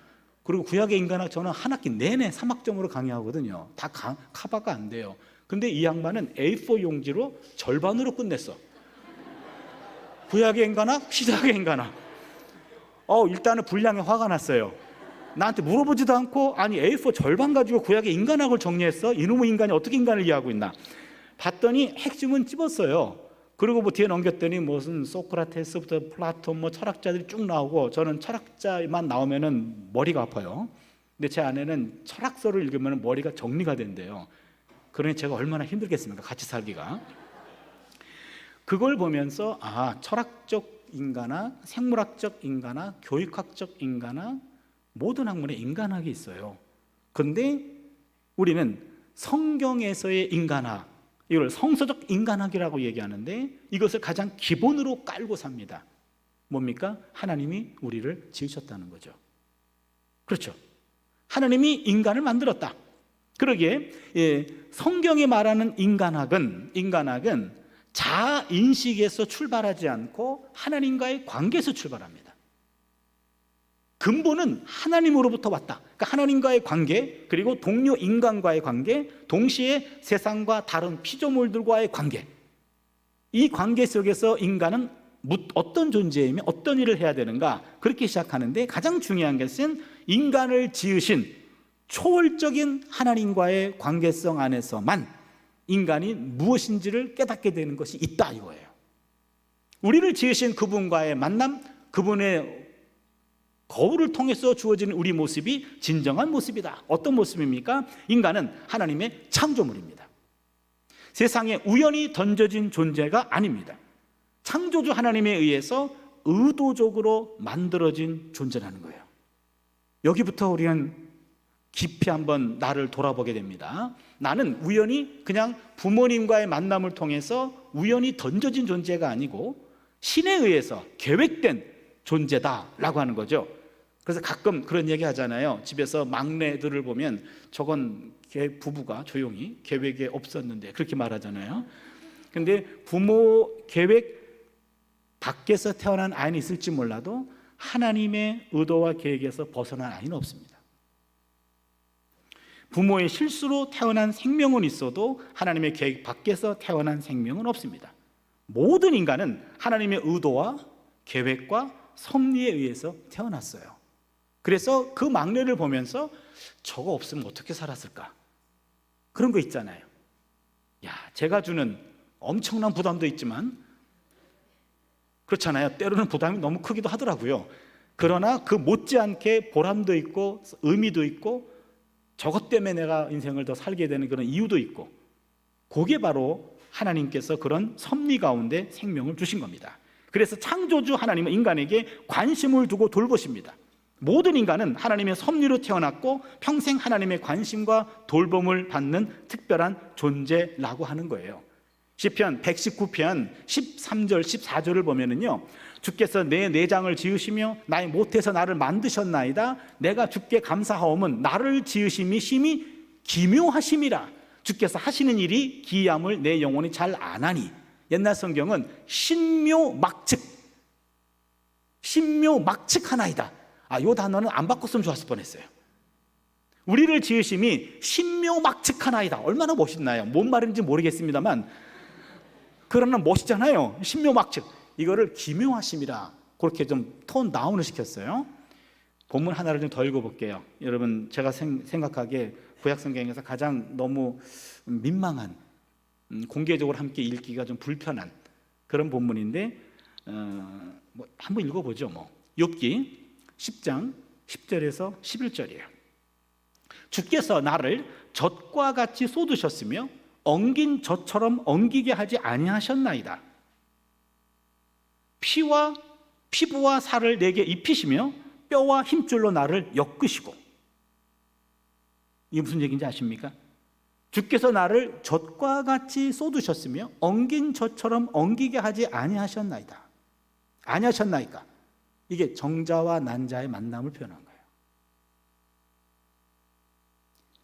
그리고 구약의 인간학 저는 한 학기 내내 3학점으로 강의하거든요. 다 커버가 안 돼요. 근데 이 양반은 A4 용지로 절반으로 끝냈어. 구약의 인간아? 시작의 인간아? 일단은 불량에 화가 났어요. 나한테 물어보지도 않고 아니 A4 절반 가지고 구약의 인간학을 정리했어? 이놈의 인간이 어떻게 인간을 이해하고 있나? 봤더니 핵심은 찝었어요. 그리고 뭐 뒤에 넘겼더니 무슨 소크라테스부터 플라톤 뭐 철학자들이 쭉 나오고, 저는 철학자만 나오면은 머리가 아파요. 근데 제 아내는 철학서를 읽으면 머리가 정리가 된대요. 그러니 제가 얼마나 힘들겠습니까? 같이 살기가. 그걸 보면서 철학적 인간학, 생물학적 인간학, 교육학적 인간학, 모든 학문에 인간학이 있어요. 근데 우리는 성경에서의 인간학, 이걸 성서적 인간학이라고 얘기하는데 이것을 가장 기본으로 깔고 삽니다. 뭡니까? 하나님이 우리를 지으셨다는 거죠. 그렇죠. 하나님이 인간을 만들었다. 그러기에 성경이 말하는 인간학은 자아인식에서 출발하지 않고 하나님과의 관계에서 출발합니다. 근본은 하나님으로부터 왔다. 그러니까 하나님과의 관계, 그리고 동료 인간과의 관계, 동시에 세상과 다른 피조물들과의 관계, 이 관계 속에서 인간은 어떤 존재이며 어떤 일을 해야 되는가, 그렇게 시작하는데 가장 중요한 것은 인간을 지으신 초월적인 하나님과의 관계성 안에서만 인간이 무엇인지를 깨닫게 되는 것이 있다 이거예요. 우리를 지으신 그분과의 만남, 그분의 거울을 통해서 주어지는 우리 모습이 진정한 모습이다. 어떤 모습입니까? 인간은 하나님의 창조물입니다. 세상에 우연히 던져진 존재가 아닙니다. 창조주 하나님에 의해서 의도적으로 만들어진 존재라는 거예요. 여기부터 우리는 깊이 한번 나를 돌아보게 됩니다. 나는 우연히 그냥 부모님과의 만남을 통해서 우연히 던져진 존재가 아니고 신에 의해서 계획된 존재다라고 하는 거죠. 그래서 가끔 그런 얘기 하잖아요. 집에서 막내들을 보면 저건 걔 부부가 조용히 계획에 없었는데 그렇게 말하잖아요. 근데 부모 계획 밖에서 태어난 아이는 있을지 몰라도 하나님의 의도와 계획에서 벗어난 아이는 없습니다. 부모의 실수로 태어난 생명은 있어도 하나님의 계획 밖에서 태어난 생명은 없습니다. 모든 인간은 하나님의 의도와 계획과 섭리에 의해서 태어났어요. 그래서 그 막내를 보면서 저거 없으면 어떻게 살았을까? 그런 거 있잖아요. 제가 주는 엄청난 부담도 있지만 그렇잖아요. 때로는 부담이 너무 크기도 하더라고요. 그러나 그 못지않게 보람도 있고 의미도 있고 저것 때문에 내가 인생을 더 살게 되는 그런 이유도 있고, 그게 바로 하나님께서 그런 섭리 가운데 생명을 주신 겁니다. 그래서 창조주 하나님은 인간에게 관심을 두고 돌보십니다. 모든 인간은 하나님의 섭리로 태어났고 평생 하나님의 관심과 돌봄을 받는 특별한 존재라고 하는 거예요. 시편 119편 13절 14절을 보면은요, 주께서 내 내장을 지으시며 나의 못에서 나를 만드셨나이다. 내가 주께 감사하오면 나를 지으심이 심히 기묘하심이라. 주께서 하시는 일이 기이함을 내 영혼이 잘 아나니. 옛날 성경은 신묘막측하나이다. 이 단어는 안 바꿨으면 좋았을 뻔했어요. 우리를 지으심이 신묘막측하나이다. 얼마나 멋있나요? 뭔 말인지 모르겠습니다만 그러나 멋있잖아요. 신묘막측. 이거를 기묘하심이라 그렇게 좀 톤 다운을 시켰어요. 본문 하나를 좀 더 읽어볼게요. 여러분, 제가 생각하기에 구약성경에서 가장 너무 민망한, 공개적으로 함께 읽기가 좀 불편한 그런 본문인데 한번 읽어보죠. 욥기 10장 10절에서 11절이에요. 주께서 나를 젖과 같이 쏟으셨으며 엉긴 젖처럼 엉기게 하지 아니하셨나이다. 피부와 살을 내게 입히시며 뼈와 힘줄로 나를 엮으시고. 이게 무슨 얘기인지 아십니까? 주께서 나를 젖과 같이 쏟으셨으며 엉긴 젖처럼 엉기게 하지 아니하셨나이다. 아니하셨나이까? 이게 정자와 난자의 만남을 표현한 거예요.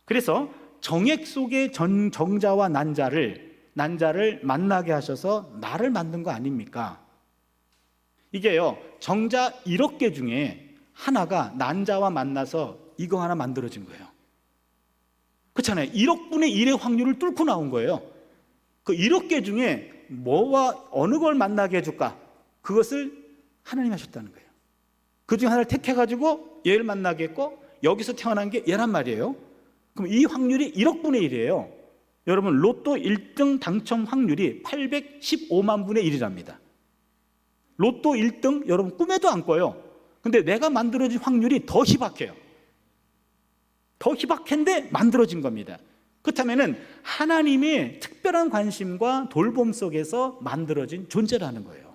그래서 정액 속의 정자와 난자를 만나게 하셔서 나를 만든 거 아닙니까? 이게요, 정자 1억 개 중에 하나가 난자와 만나서 이거 하나 만들어진 거예요. 그렇잖아요. 1억분의 1의 확률을 뚫고 나온 거예요. 그 1억 개 중에 뭐와 어느 걸 만나게 해줄까? 그것을 하나님이 하셨다는 거예요. 그 중에 하나를 택해가지고 얘를 만나게 했고 여기서 태어난 게 얘란 말이에요. 그럼 이 확률이 1억분의 1이에요. 여러분 로또 1등 당첨 확률이 815만 분의 1이랍니다. 로또 1등 여러분 꿈에도 안 꿔요. 근데 내가 만들어진 확률이 더 희박해요. 더 희박한데 만들어진 겁니다. 그렇다면 하나님의 특별한 관심과 돌봄 속에서 만들어진 존재라는 거예요.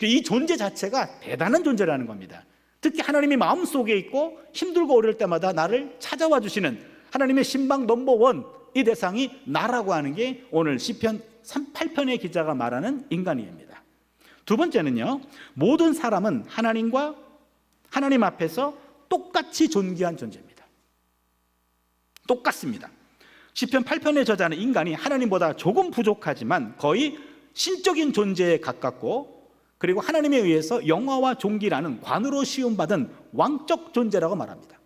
이 존재 자체가 대단한 존재라는 겁니다. 특히 하나님이 마음속에 있고 힘들고 어려울 때마다 나를 찾아와 주시는 하나님의 신방 넘버원, 이 대상이 나라고 하는 게 오늘 시편 8편의 기자가 말하는 인간이입니다. 두 번째는요, 모든 사람은 하나님 앞에서 똑같이 존귀한 존재입니다. 똑같습니다. 시편 8편의 저자는 인간이 하나님보다 조금 부족하지만 거의 신적인 존재에 가깝고, 그리고 하나님에 의해서 영화와 존귀라는 관으로 시험받은 왕적 존재라고 말합니다.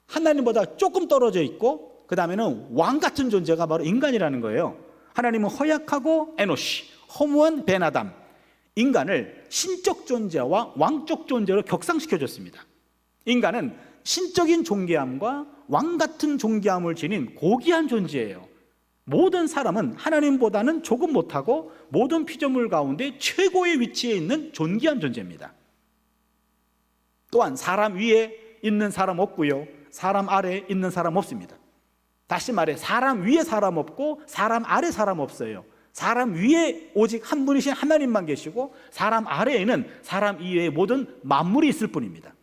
하나님보다 조금 떨어져 있고 그 다음에는 왕 같은 존재가 바로 인간이라는 거예요. 하나님은 허약하고 에노시, 허무한 베나담, 인간을 신적 존재와 왕적 존재로 격상시켜줬습니다. 인간은 신적인 존귀함과 왕 같은 존귀함을 지닌 고귀한 존재예요. 모든 사람은 하나님보다는 조금 못하고 모든 피조물 가운데 최고의 위치에 있는 존귀한 존재입니다. 또한 사람 위에 있는 사람 없고요, 사람 아래에 있는 사람 없습니다. 다시 말해 사람 위에 사람 없고 사람 아래 사람 없어요. 사람 위에 오직 한 분이신 하나님만 계시고 사람 아래에는 사람 이외의 모든 만물이 있을 뿐입니다.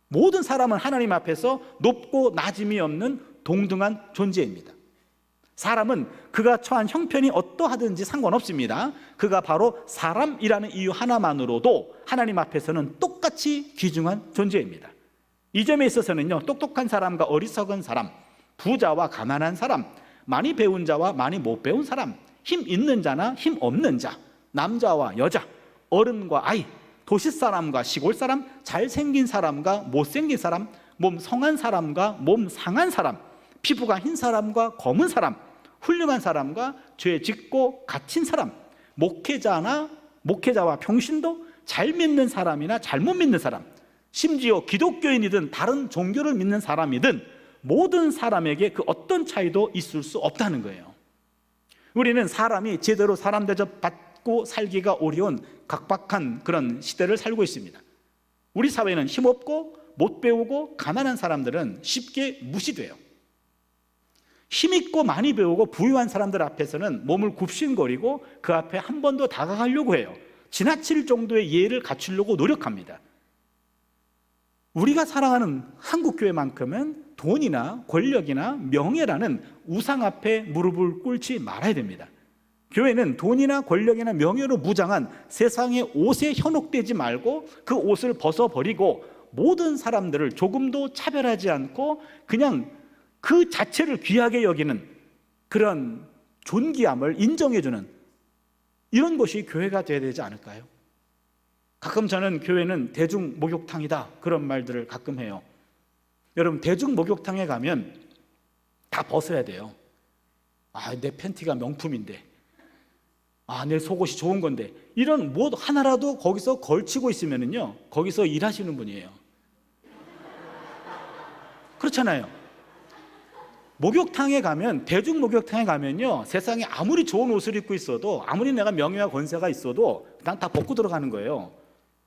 모든 사람은 하나님 앞에서 높고 낮음이 없는 동등한 존재입니다. 사람은 그가 처한 형편이 어떠하든지 상관없습니다. 그가 바로 사람이라는 이유 하나만으로도 하나님 앞에서는 똑같이 귀중한 존재입니다. 이 점에 있어서는요, 똑똑한 사람과 어리석은 사람, 부자와 가난한 사람, 많이 배운 자와 많이 못 배운 사람, 힘 있는 자나 힘 없는 자, 남자와 여자, 어른과 아이, 도시 사람과 시골 사람, 잘생긴 사람과 못생긴 사람, 몸 성한 사람과 몸 상한 사람, 피부가 흰 사람과 검은 사람, 훌륭한 사람과 죄 짓고 갇힌 사람, 목회자와 평신도, 잘 믿는 사람이나 잘못 믿는 사람, 심지어 기독교인이든 다른 종교를 믿는 사람이든 모든 사람에게 그 어떤 차이도 있을 수 없다는 거예요. 우리는 사람이 제대로 사람 대접받고 살기가 어려운 각박한 그런 시대를 살고 있습니다. 우리 사회는 힘없고 못 배우고 가난한 사람들은 쉽게 무시돼요. 힘있고 많이 배우고 부유한 사람들 앞에서는 몸을 굽신거리고 그 앞에 한 번 더 다가가려고 해요. 지나칠 정도의 예의를 갖추려고 노력합니다. 우리가 사랑하는 한국교회만큼은 돈이나 권력이나 명예라는 우상 앞에 무릎을 꿇지 말아야 됩니다. 교회는 돈이나 권력이나 명예로 무장한 세상의 옷에 현혹되지 말고 그 옷을 벗어버리고 모든 사람들을 조금도 차별하지 않고 그냥 그 자체를 귀하게 여기는 그런 존귀함을 인정해주는 이런 것이 교회가 되어야 되지 않을까요? 가끔 저는 교회는 대중 목욕탕이다 그런 말들을 가끔 해요. 여러분, 대중 목욕탕에 가면 다 벗어야 돼요. 내 팬티가 명품인데, 내 속옷이 좋은 건데, 이런 뭐 하나라도 거기서 걸치고 있으면은요, 거기서 일하시는 분이에요. 그렇잖아요. 목욕탕에 가면, 대중 목욕탕에 가면요, 세상에 아무리 좋은 옷을 입고 있어도, 아무리 내가 명예와 권세가 있어도 난 다 벗고 들어가는 거예요.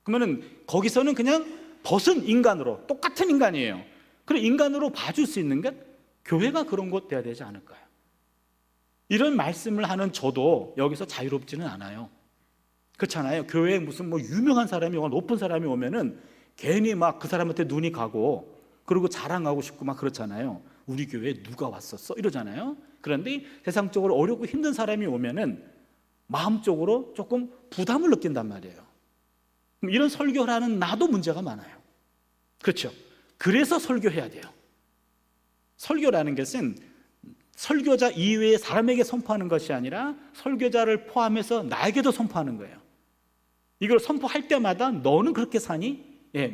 그러면은 거기서는 그냥 벗은 인간으로, 똑같은 인간이에요. 그래, 인간으로 봐줄 수 있는 것, 교회가 그런 곳 돼야 되지 않을까요? 이런 말씀을 하는 저도 여기서 자유롭지는 않아요. 그렇잖아요. 교회에 무슨 유명한 사람이 오거나 높은 사람이 오면은 괜히 막 그 사람한테 눈이 가고, 그리고 자랑하고 싶고 막 그렇잖아요. 우리 교회에 누가 왔었어? 이러잖아요. 그런데 세상적으로 어렵고 힘든 사람이 오면은 마음적으로 조금 부담을 느낀단 말이에요. 이런 설교를 하는 나도 문제가 많아요. 그렇죠? 그래서 설교해야 돼요. 설교라는 것은 설교자 이외의 사람에게 선포하는 것이 아니라 설교자를 포함해서 나에게도 선포하는 거예요. 이걸 선포할 때마다 너는 그렇게 사니?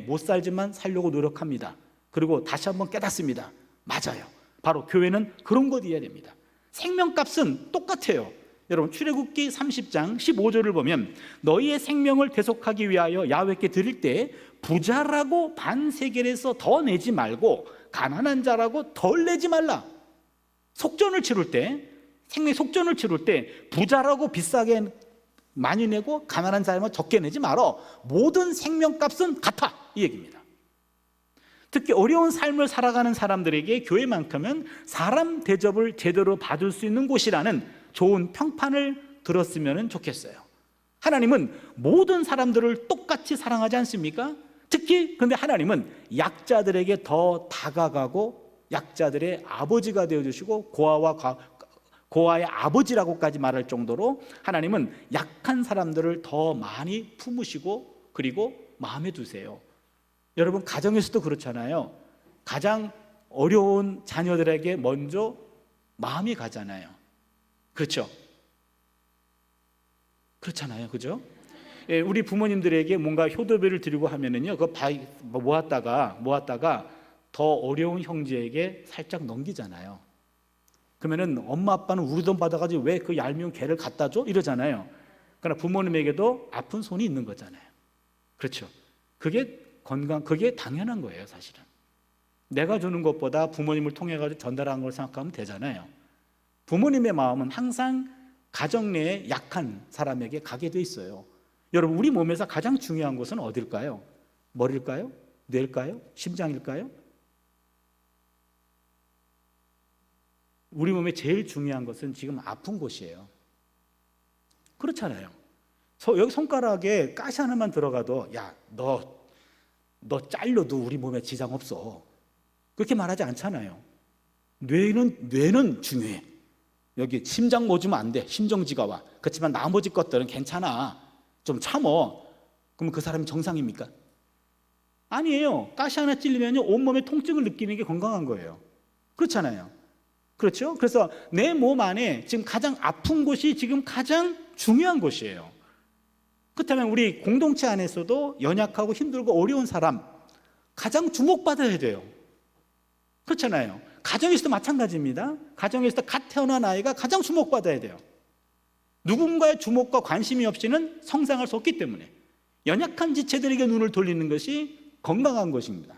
못 살지만 살려고 노력합니다. 그리고 다시 한번 깨닫습니다. 맞아요. 바로 교회는 그런 것이어야 됩니다. 생명값은 똑같아요. 여러분 출애굽기 30장 15절을 보면 너희의 생명을 대속하기 위하여 야훼께 드릴 때 부자라고 반세겔에서 더 내지 말고 가난한 자라고 덜 내지 말라. 속전을 치룰 때, 생명 속전을 치룰 때 부자라고 비싸게 많이 내고 가난한 자라면 적게 내지 말어. 모든 생명값은 같아, 이 얘기입니다. 특히 어려운 삶을 살아가는 사람들에게 교회만큼은 사람 대접을 제대로 받을 수 있는 곳이라는 좋은 평판을 들었으면 좋겠어요. 하나님은 모든 사람들을 똑같이 사랑하지 않습니까? 특히 근데 하나님은 약자들에게 더 다가가고 약자들의 아버지가 되어주시고 고아의 아버지라고까지 말할 정도로 하나님은 약한 사람들을 더 많이 품으시고 그리고 마음에 두세요. 여러분 가정에서도 그렇잖아요. 가장 어려운 자녀들에게 먼저 마음이 가잖아요. 그렇죠? 그렇잖아요. 그죠? 예, 우리 부모님들에게 뭔가 효도비를 드리고 하면은요, 그거 모았다가 더 어려운 형제에게 살짝 넘기잖아요. 그러면은 엄마 아빠는 우리 돈 받아가지고 왜 그 얄미운 개를 갖다 줘? 이러잖아요. 그러나 부모님에게도 아픈 손이 있는 거잖아요. 그렇죠? 그게 당연한 거예요, 사실은. 내가 주는 것보다 부모님을 통해 가지고 전달한 걸 생각하면 되잖아요. 부모님의 마음은 항상 가정 내에 약한 사람에게 가게 돼 있어요. 여러분 우리 몸에서 가장 중요한 것은 어딜까요? 머리일까요? 뇌일까요? 심장일까요? 우리 몸에 제일 중요한 것은 지금 아픈 곳이에요. 그렇잖아요. 여기 손가락에 가시 하나만 들어가도 야, 너 잘려도 우리 몸에 지장 없어. 그렇게 말하지 않잖아요. 뇌는 중요해. 여기 심장 뭐 주면 안 돼. 심정지가 와. 그렇지만 나머지 것들은 괜찮아. 좀 참어. 그러면 그 사람이 정상입니까? 아니에요. 가시 하나 찔리면 온몸에 통증을 느끼는 게 건강한 거예요. 그렇잖아요. 그렇죠? 그래서 내 몸 안에 지금 가장 아픈 곳이 지금 가장 중요한 곳이에요. 그렇다면 우리 공동체 안에서도 연약하고 힘들고 어려운 사람 가장 주목받아야 돼요. 그렇잖아요. 가정에서도 마찬가지입니다. 가정에서도 갓 태어난 아이가 가장 주목받아야 돼요. 누군가의 주목과 관심이 없이는 성장할 수 없기 때문에 연약한 지체들에게 눈을 돌리는 것이 건강한 것입니다.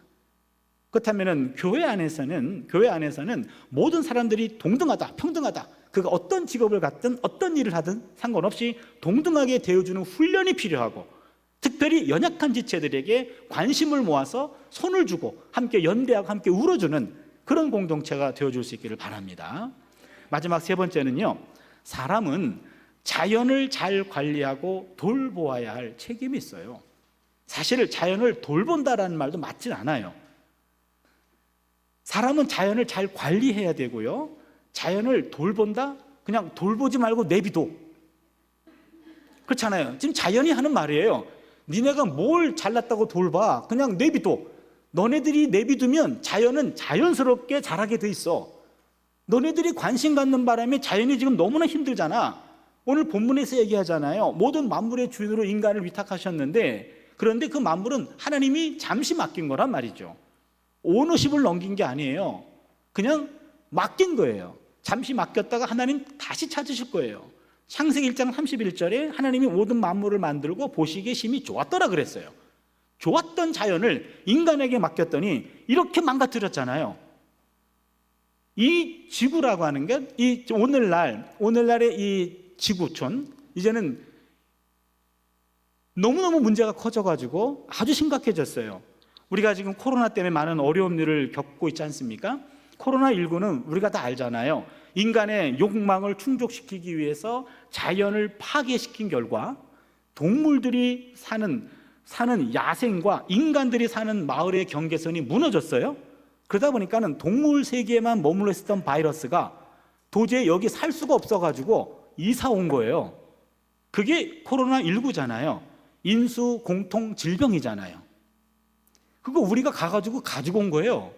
그렇다면 교회 안에서는 모든 사람들이 동등하다, 평등하다. 그가 어떤 직업을 갖든 어떤 일을 하든 상관없이 동등하게 대해주는 훈련이 필요하고 특별히 연약한 지체들에게 관심을 모아서 손을 주고 함께 연대하고 함께 울어주는 그런 공동체가 되어줄 수 있기를 바랍니다. 마지막 세 번째는요, 사람은 자연을 잘 관리하고 돌보아야 할 책임이 있어요. 사실 자연을 돌본다라는 말도 맞진 않아요. 사람은 자연을 잘 관리해야 되고요, 자연을 돌본다? 그냥 돌보지 말고 내비둬. 그렇잖아요. 지금 자연이 하는 말이에요. 니네가 뭘 잘났다고 돌봐. 그냥 내비둬. 너네들이 내비두면 자연은 자연스럽게 자라게 돼 있어. 너네들이 관심 갖는 바람에 자연이 지금 너무나 힘들잖아. 오늘 본문에서 얘기하잖아요. 모든 만물의 주인으로 인간을 위탁하셨는데, 그런데 그 만물은 하나님이 잠시 맡긴 거란 말이죠. 오너십을 넘긴 게 아니에요. 그냥 맡긴 거예요. 잠시 맡겼다가 하나님 다시 찾으실 거예요. 창세기 1장 31절에 하나님이 모든 만물을 만들고 보시기에 심히 좋았더라 그랬어요. 좋았던 자연을 인간에게 맡겼더니 이렇게 망가뜨렸잖아요. 이 지구라고 하는 게 이 오늘날의 이 지구촌, 이제는 너무너무 문제가 커져가지고 아주 심각해졌어요. 우리가 지금 코로나 때문에 많은 어려운 일을 겪고 있지 않습니까? 코로나19는 우리가 다 알잖아요. 인간의 욕망을 충족시키기 위해서 자연을 파괴시킨 결과 동물들이 사는 야생과 인간들이 사는 마을의 경계선이 무너졌어요. 그러다 보니까는 동물 세계에만 머물러 있었던 바이러스가 도저히 여기 살 수가 없어가지고 이사 온 거예요. 그게 코로나19잖아요. 인수 공통 질병이잖아요. 그거 우리가 가지고 온 거예요.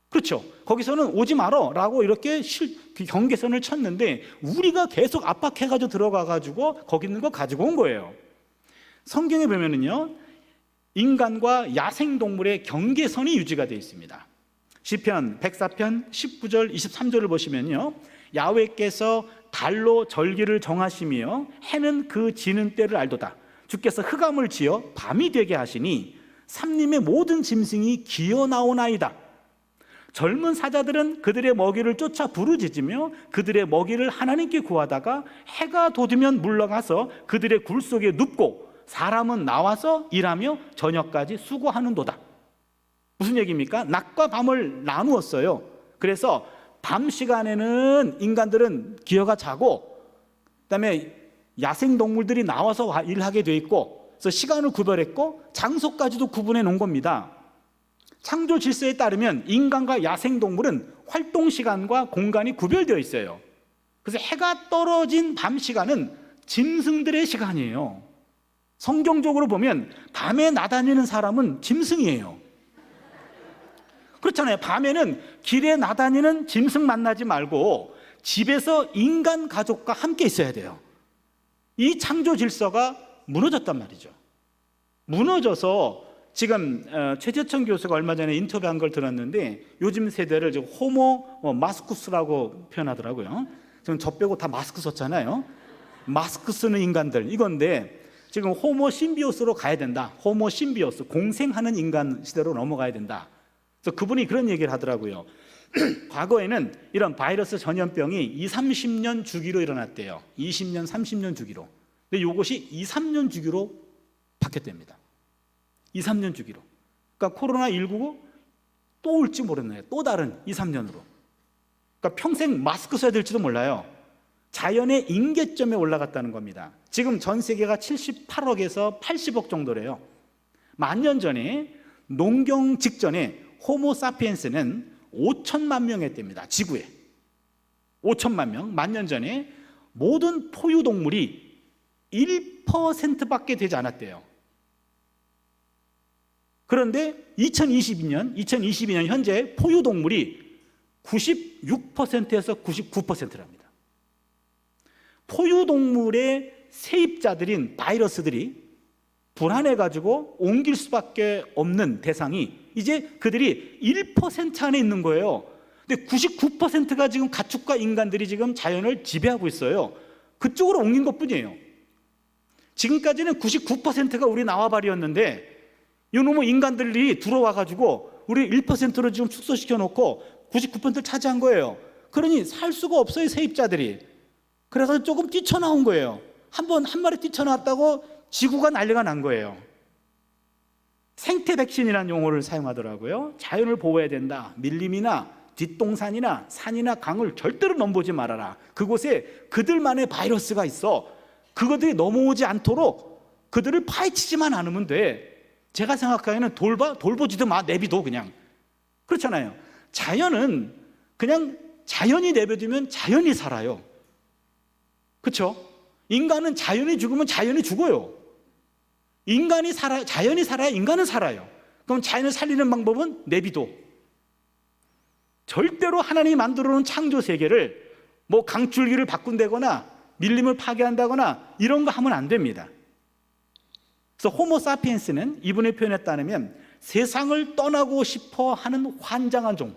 그렇죠? 거기서는 오지 말어 라고 이렇게 경계선을 쳤는데 우리가 계속 압박해가지고 들어가가지고 거기 있는 거 가지고 온 거예요. 성경에 보면은요, 인간과 야생동물의 경계선이 유지가 되어 있습니다. 시편 104편 19절 23절을 보시면요, 야훼께서 달로 절기를 정하시며 해는 그 지는 때를 알도다. 주께서 흑암을 지어 밤이 되게 하시니 삼림의 모든 짐승이 기어 나오나이다. 젊은 사자들은 그들의 먹이를 쫓아 부르짖으며 그들의 먹이를 하나님께 구하다가 해가 돋으면 물러가서 그들의 굴 속에 눕고 사람은 나와서 일하며 저녁까지 수고하는도다. 무슨 얘기입니까? 낮과 밤을 나누었어요. 그래서 밤 시간에는 인간들은 기어가 자고, 그다음에 야생동물들이 나와서 일하게 돼 있고, 그래서 시간을 구별했고 장소까지도 구분해 놓은 겁니다. 창조 질서에 따르면 인간과 야생동물은 활동 시간과 공간이 구별되어 있어요. 그래서 해가 떨어진 밤 시간은 짐승들의 시간이에요. 성경적으로 보면 밤에 나다니는 사람은 짐승이에요. 그렇잖아요. 밤에는 길에 나다니는 짐승 만나지 말고 집에서 인간 가족과 함께 있어야 돼요. 이 창조 질서가 무너졌단 말이죠. 무너져서 지금 최재천 교수가 얼마 전에 인터뷰한 걸 들었는데, 요즘 세대를 지금 호모 마스쿠스라고 표현하더라고요. 지금 저 빼고 다 마스크 썼잖아요. 마스크 쓰는 인간들, 이건데 지금 호모 심비오스로 가야 된다. 호모 심비오스, 공생하는 인간 시대로 넘어가야 된다. 그래서 그분이 그런 얘기를 하더라고요. 과거에는 이런 바이러스 전염병이 20, 30년 주기로 일어났대요. 20년, 30년 주기로. 근데 이것이 2, 3년 주기로 바뀌었답니다. 2, 3년 주기로. 그러니까 코로나19가 또 올지 모르네요. 또 다른 2, 3년으로. 그러니까 평생 마스크 써야 될지도 몰라요. 자연의 임계점에 올라갔다는 겁니다. 지금 전 세계가 78억에서 80억 정도래요. 만년 전에, 농경 직전에 호모사피엔스는 5천만 명이었답니다. 지구에 5천만 명. 만년 전에 모든 포유동물이 1%밖에 되지 않았대요. 그런데 2022년 현재 포유동물이 96%에서 99%랍니다. 포유동물의 세입자들인 바이러스들이 불안해가지고 옮길 수밖에 없는 대상이 이제 그들이 1% 안에 있는 거예요. 근데 99%가 지금 가축과 인간들이 지금 자연을 지배하고 있어요. 그쪽으로 옮긴 것뿐이에요. 지금까지는 99%가 우리 나와바리였는데, 이놈의 인간들이 들어와가지고 우리 1%로 지금 축소시켜 놓고 99%를 차지한 거예요. 그러니 살 수가 없어요, 세입자들이. 그래서 조금 뛰쳐나온 거예요. 한 마리 뛰쳐나왔다고 지구가 난리가 난 거예요. 생태 백신이라는 용어를 사용하더라고요. 자연을 보호해야 된다. 밀림이나 뒷동산이나 산이나 강을 절대로 넘보지 말아라. 그곳에 그들만의 바이러스가 있어. 그것들이 넘어오지 않도록 그들을 파헤치지만 않으면 돼. 제가 생각하기에는 돌보지도 마, 내비둬 그냥. 그렇잖아요. 자연은 그냥 자연이 내버두면 자연이 살아요. 그렇죠? 인간은 자연이 죽으면 자연이 죽어요. 자연이 살아야 인간은 살아요. 그럼 자연을 살리는 방법은 내비둬. 절대로 하나님이 만들어 놓은 창조 세계를 뭐 강줄기를 바꾼다거나 밀림을 파괴한다거나 이런 거 하면 안 됩니다. 그래서 호모사피엔스는 이분의 표현에 따르면 세상을 떠나고 싶어 하는 환장한 종,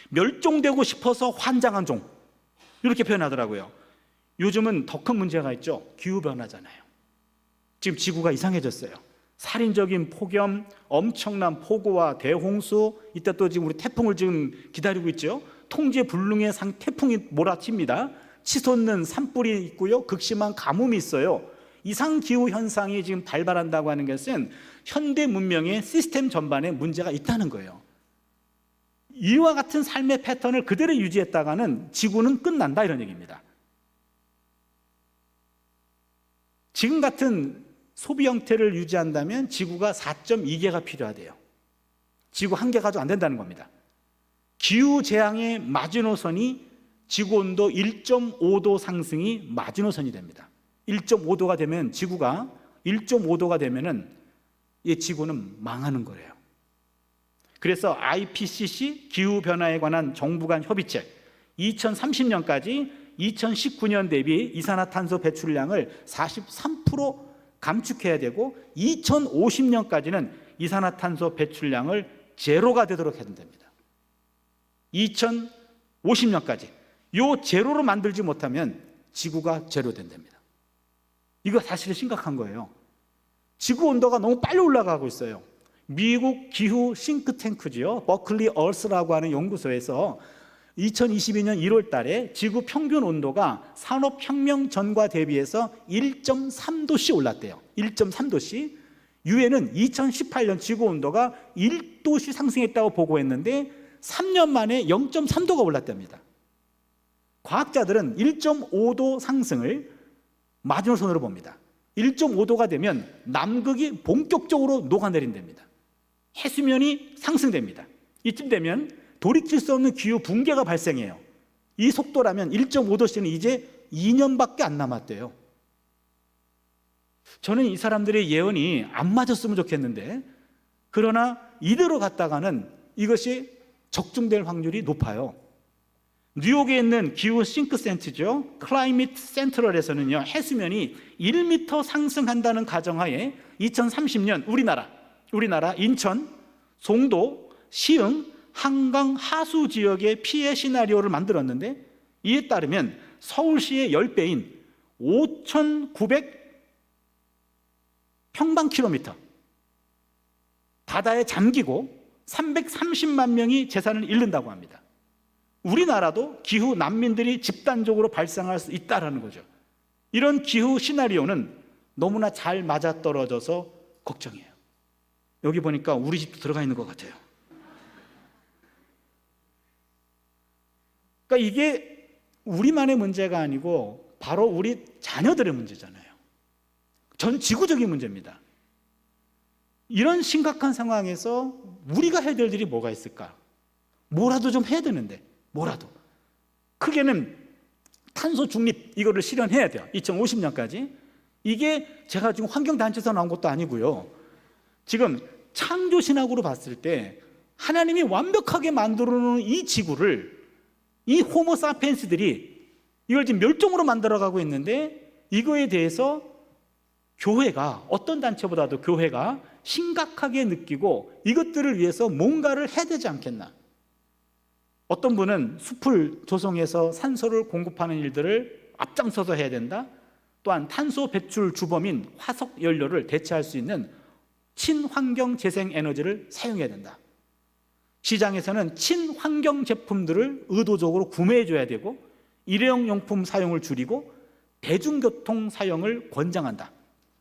멸종되고 싶어서 환장한 종, 이렇게 표현하더라고요. 요즘은 더 큰 문제가 있죠. 기후변화잖아요. 지금 지구가 이상해졌어요. 살인적인 폭염, 엄청난 폭우와 대홍수, 이때 또 지금 우리 태풍을 지금 기다리고 있죠. 통제 불능의 태풍이 몰아칩니다. 치솟는 산불이 있고요. 극심한 가뭄이 있어요. 이상기후 현상이 지금 발발한다고 하는 것은 현대 문명의 시스템 전반에 문제가 있다는 거예요. 이와 같은 삶의 패턴을 그대로 유지했다가는 지구는 끝난다, 이런 얘기입니다. 지금 같은 소비 형태를 유지한다면 지구가 4.2개가 필요하대요. 지구 1개 가지고 안 된다는 겁니다. 기후재앙의 마지노선이 지구온도 1.5도 상승이 마지노선이 됩니다. 1.5도가 되면 지구가 1.5도가 되면은 이 지구는 망하는 거예요. 그래서 IPCC 기후변화에 관한 정부 간 협의체 2030년까지 2019년 대비 이산화탄소 배출량을 43% 감축해야 되고 2050년까지는 이산화탄소 배출량을 제로가 되도록 해야 됩니다. 2050년까지 요 제로로 만들지 못하면 지구가 제로 된답니다. 이거 사실 심각한 거예요. 지구 온도가 너무 빨리 올라가고 있어요. 미국 기후 싱크탱크지요, 버클리 얼스라고 하는 연구소에서 2022년 1월 달에 지구 평균 온도가 산업혁명 전과 대비해서 1.3도씩 올랐대요. 1.3도씩. 유엔은 2018년 지구 온도가 1도씩 상승했다고 보고했는데 3년 만에 0.3도가 올랐답니다. 과학자들은 1.5도 상승을 마지노선으로 봅니다. 1.5도가 되면 남극이 본격적으로 녹아내린답니다. 해수면이 상승됩니다. 이쯤 되면 돌이킬 수 없는 기후 붕괴가 발생해요. 이 속도라면 1.5도씨는 이제 2년밖에 안 남았대요. 저는 이 사람들의 예언이 안 맞았으면 좋겠는데, 그러나 이대로 갔다가는 이것이 적중될 확률이 높아요. 뉴욕에 있는 기후 싱크센터죠, 클라이밋 센트럴에서는요, 해수면이 1m 상승한다는 가정하에 2030년 우리나라 인천, 송도, 시흥, 한강 하수 지역의 피해 시나리오를 만들었는데, 이에 따르면 서울시의 10배인 5,900 평방킬로미터 바다에 잠기고 330만 명이 재산을 잃는다고 합니다. 우리나라도 기후 난민들이 집단적으로 발생할 수 있다는 거죠. 이런 기후 시나리오는 너무나 잘 맞아떨어져서 걱정이에요. 여기 보니까 우리 집도 들어가 있는 것 같아요. 그러니까 이게 우리만의 문제가 아니고 바로 우리 자녀들의 문제잖아요. 전 지구적인 문제입니다. 이런 심각한 상황에서 우리가 해야 될 일이 뭐가 있을까? 뭐라도 좀 해야 되는데, 뭐라도. 크게는 탄소 중립, 이거를 실현해야 돼요. 2050년까지. 이게 제가 지금 환경단체에서 나온 것도 아니고요. 지금 창조신학으로 봤을 때 하나님이 완벽하게 만들어 놓은 이 지구를, 이 호모 사피엔스들이 이걸 지금 멸종으로 만들어가고 있는데, 이거에 대해서 교회가, 어떤 단체보다도 교회가 심각하게 느끼고 이것들을 위해서 뭔가를 해야 되지 않겠나. 어떤 분은 숲을 조성해서 산소를 공급하는 일들을 앞장서서 해야 된다. 또한 탄소 배출 주범인 화석 연료를 대체할 수 있는 친환경 재생 에너지를 사용해야 된다. 시장에서는 친환경 제품들을 의도적으로 구매해 줘야 되고, 일회용 용품 사용을 줄이고 대중교통 사용을 권장한다.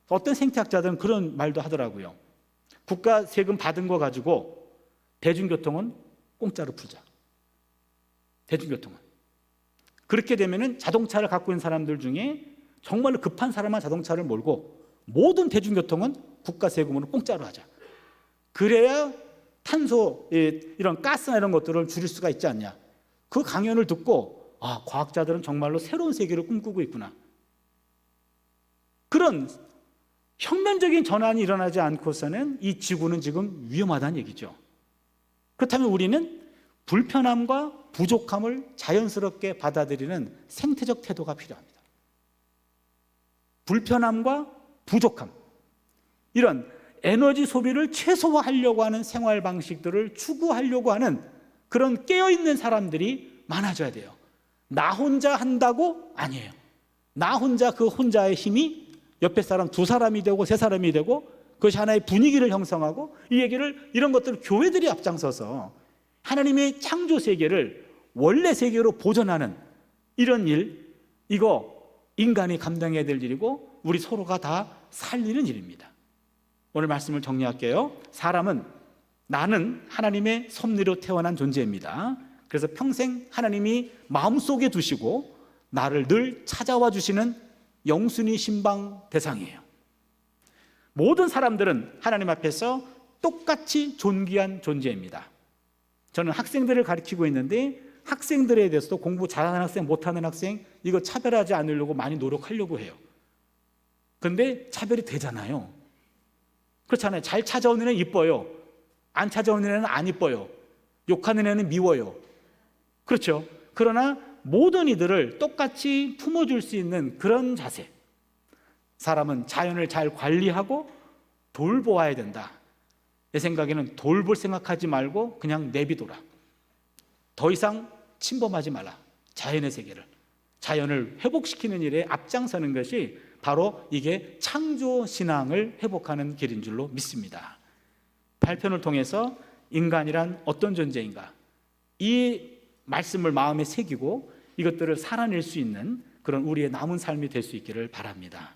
어떤 생태학자들은 그런 말도 하더라고요. 국가 세금 받은 거 가지고 대중교통은 공짜로 풀자. 대중교통은. 그렇게 되면은 자동차를 갖고 있는 사람들 중에 정말로 급한 사람만 자동차를 몰고, 모든 대중교통은 국가 세금으로 공짜로 하자. 그래야 탄소, 이런 가스나 이런 것들을 줄일 수가 있지 않냐. 그 강연을 듣고, 아, 과학자들은 정말로 새로운 세계를 꿈꾸고 있구나. 그런 혁명적인 전환이 일어나지 않고서는 이 지구는 지금 위험하다는 얘기죠. 그렇다면 우리는 불편함과 부족함을 자연스럽게 받아들이는 생태적 태도가 필요합니다. 불편함과 부족함, 이런 에너지 소비를 최소화하려고 하는 생활 방식들을 추구하려고 하는 그런 깨어있는 사람들이 많아져야 돼요. 나 혼자 한다고? 아니에요. 나 혼자, 그 혼자의 힘이 옆에 사람 2사람이 되고 3사람이 되고, 그것이 하나의 분위기를 형성하고, 이 얘기를, 이런 것들을 교회들이 앞장서서 하나님의 창조 세계를 원래 세계로 보존하는 이런 일, 이거 인간이 감당해야 될 일이고 우리 서로가 다 살리는 일입니다. 오늘 말씀을 정리할게요. 사람은, 나는 하나님의 섭리로 태어난 존재입니다. 그래서 평생 하나님이 마음속에 두시고 나를 늘 찾아와 주시는 영순위 신방 대상이에요. 모든 사람들은 하나님 앞에서 똑같이 존귀한 존재입니다. 저는 학생들을 가르치고 있는데, 학생들에 대해서도 공부 잘하는 학생, 못하는 학생, 이거 차별하지 않으려고 많이 노력하려고 해요. 그런데 차별이 되잖아요. 그렇잖아요. 잘 찾아오는 애는 이뻐요. 안 찾아오는 애는 안 이뻐요. 욕하는 애는 미워요. 그렇죠. 그러나 모든 이들을 똑같이 품어줄 수 있는 그런 자세, 사람은 자연을 잘 관리하고 돌보아야 된다. 내 생각에는 돌볼 생각하지 말고 그냥 내비둬라. 더 이상 침범하지 말라. 자연의 세계를, 자연을 회복시키는 일에 앞장서는 것이 바로 이게 창조 신앙을 회복하는 길인 줄로 믿습니다. 8편을 통해서 인간이란 어떤 존재인가, 이 말씀을 마음에 새기고 이것들을 살아낼 수 있는 그런 우리의 남은 삶이 될 수 있기를 바랍니다.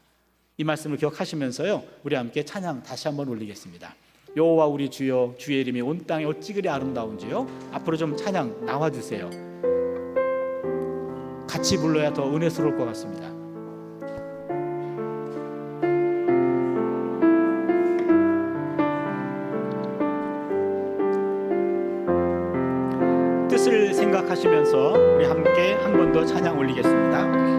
이 말씀을 기억하시면서요, 우리 함께 찬양 다시 한번 올리겠습니다. 여호와 우리 주여, 주의 이름이 온 땅에 어찌 그리 아름다운지요. 앞으로 좀 찬양 나와주세요. 같이 불러야 더 은혜스러울 것 같습니다. 뜻을 생각하시면서 우리 함께 한 번 더 찬양 올리겠습니다.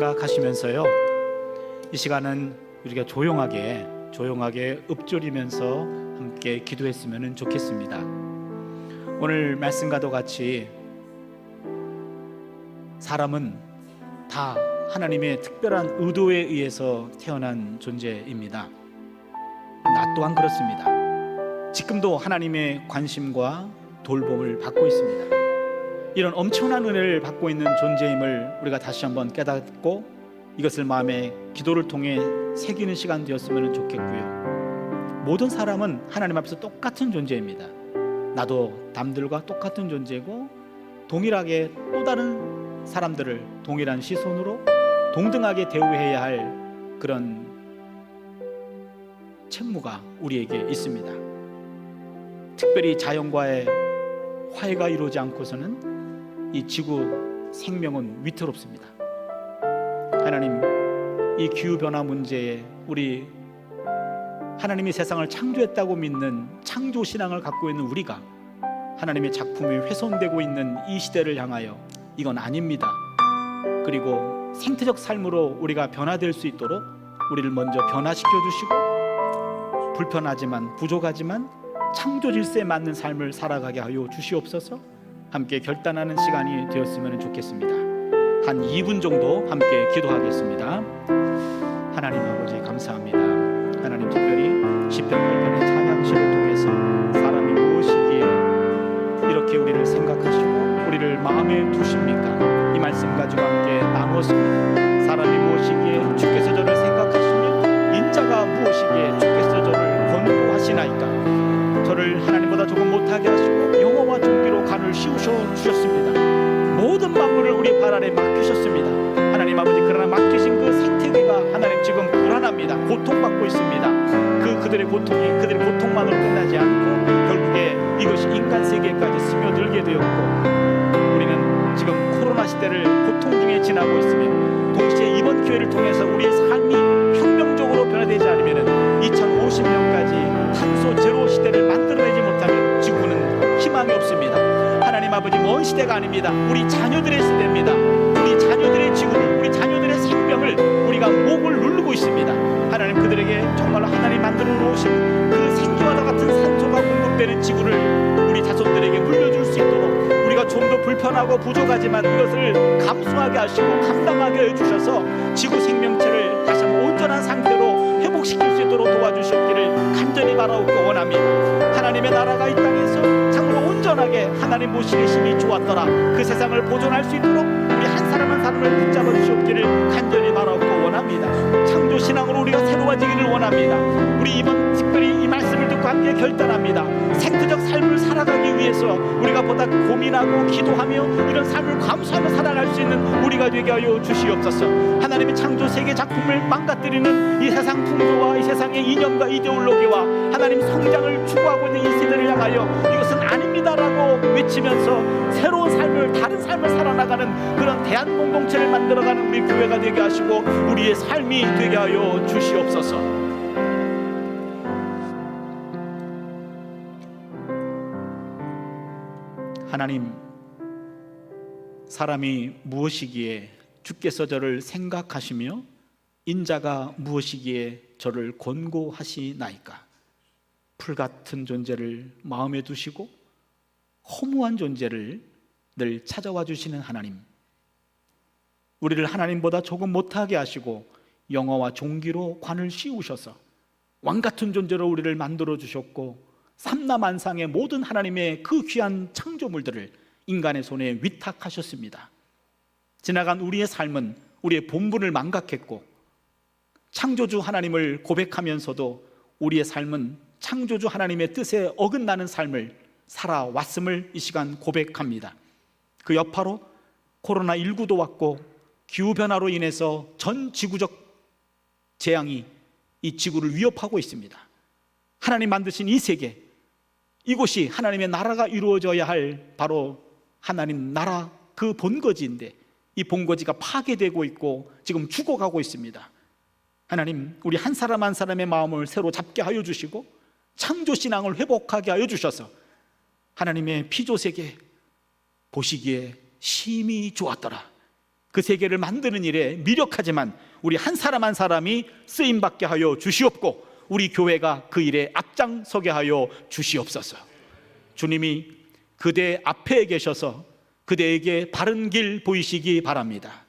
생각하시면서요, 이 시간은 우리가 조용하게 읊조리면서 함께 기도했으면 좋겠습니다. 오늘 말씀과도 같이 사람은 다 하나님의 특별한 의도에 의해서 태어난 존재입니다. 나 또한 그렇습니다. 지금도 하나님의 관심과 돌봄을 받고 있습니다. 이런 엄청난 은혜를 받고 있는 존재임을 우리가 다시 한번 깨닫고 이것을 마음에 기도를 통해 새기는 시간 되었으면 좋겠고요. 모든 사람은 하나님 앞에서 똑같은 존재입니다. 나도 남들과 똑같은 존재고 동일하게 또 다른 사람들을 동일한 시선으로 동등하게 대우해야 할 그런 책무가 우리에게 있습니다. 특별히 자연과의 화해가 이루어지지 않고서는 이 지구 생명은 위태롭습니다. 하나님, 이 기후변화 문제에 우리 하나님이 세상을 창조했다고 믿는 창조신앙을 갖고 있는 우리가 하나님의 작품이 훼손되고 있는 이 시대를 향하여 이건 아닙니다. 그리고 생태적 삶으로 우리가 변화될 수 있도록 우리를 먼저 변화시켜 주시고 불편하지만 부족하지만 창조 질서에 맞는 삶을 살아가게 하여 주시옵소서. 함께 결단하는 시간이 되었으면 좋겠습니다. 한 2분 정도 함께 기도하겠습니다. 하나님 아버지 감사합니다. 하나님 특별히 시편 8편의 찬양시를 통해서 사람이 무엇이기에 이렇게 우리를 생각하시고 우리를 마음에 두십니까? 이 말씀 가지고 함께 나누었습니다. 사람이 무엇이기에 주께서 저를 생각하시며 인자가 무엇이기에 주께서 저를 권고하시나이까? 저를 하나님보다 조금 못하게 하시고 영어와 종기로 간을 씌우셔 주셨습니다. 모든 만물을 우리 발 아래 맡기셨습니다. 하나님 아버지, 그러나 맡기신 그 생태계가 하나님 지금 불안합니다. 고통받고 있습니다. 그들의 고통이 그들의 고통만으로 끝나지 않고 결국에 이것이 인간 세계까지 스며들게 되었고, 우리는 지금 코로나 시대를 고통 중에 지나고 있으며 동시에 이번 기회를 통해서 우리의 삶이 혁명적으로 변화되지 않으면 2050년까지 탄소 제로 시대를 만들어내지 못하면 지구는 희망이 없습니다. 하나님 아버지, 먼 시대가 아닙니다. 우리 자녀들의 시대입니다. 우리 자녀들의 지구를, 우리 자녀들의 생명을 우리가 목을 누르고 있습니다. 하나님, 그들에게 정말로 하나님 만들어 놓으신 그 생기와도 같은 산소가 공급되는 지구를 우리 자손들에게 물려줄 수 있도록 우리가 좀 더 불편하고 부족하지만 이것을 감수하게 하시고 감당하게 해주셔서 지구 생명체를 다시 한번 온전한 상태로 회복시킬 수 있도록 도와주셨기를 간절히 바라옵고 원합니다. 하나님의 나라가 이 땅에서 참으로 온전하게 하나님 모시기 심히 좋았더라. 그 세상을 보존할 수 있도록 우리 한 사람 한 사람을 붙잡아 주시옵기를 간절히 바라옵고 원합니다. 창조 신앙으로 우리가 새로워지기를 원합니다. 우리 이번 특별히 이 말씀을 듣고 함께 결단합니다. 생태적 삶을 살아가기 위해서 우리가 보다 고민하고 기도하며 이런 삶을 감수하며 살아갈 수 있는 우리가 되게 하여 주시옵소서. 하나님의 창조 세계 작품을 망가뜨리는 이 세상 풍조와 이 세상의 이념과 이데올로기와 하나님 성장을 추구하고 있는 이 세대를 향하여 이것은 아닙니다라고 외치면서 새로운 삶을, 다른 삶을 살아나가는 그런 대한 공동체를 만들어가는 우리 교회가 되게 하시고 우리의 삶이 되게 하여 주시옵소서. 하나님, 사람이 무엇이기에 주께서 저를 생각하시며 인자가 무엇이기에 저를 권고하시나이까? 풀같은 존재를 마음에 두시고 허무한 존재를 늘 찾아와 주시는 하나님, 우리를 하나님보다 조금 못하게 하시고 영어와 종기로 관을 씌우셔서 왕같은 존재로 우리를 만들어 주셨고 삼라만상의 모든 하나님의 그 귀한 창조물들을 인간의 손에 위탁하셨습니다. 지나간 우리의 삶은 우리의 본분을 망각했고 창조주 하나님을 고백하면서도 우리의 삶은 창조주 하나님의 뜻에 어긋나는 삶을 살아왔음을 이 시간 고백합니다. 그 여파로 코로나19도 왔고 기후변화로 인해서 전 지구적 재앙이 이 지구를 위협하고 있습니다. 하나님 만드신 이 세계, 이곳이 하나님의 나라가 이루어져야 할 바로 하나님 나라 그 본거지인데 이 본거지가 파괴되고 있고 지금 죽어가고 있습니다. 하나님, 우리 한 사람 한 사람의 마음을 새로 잡게 하여 주시고 창조신앙을 회복하게 하여 주셔서 하나님의 피조세계 보시기에 심히 좋았더라. 그 세계를 만드는 일에 미력하지만 우리 한 사람 한 사람이 쓰임받게 하여 주시옵고 우리 교회가 그 일에 앞장서게 하여 주시옵소서. 주님이 그대 앞에 계셔서 그대에게 바른 길 보이시기 바랍니다.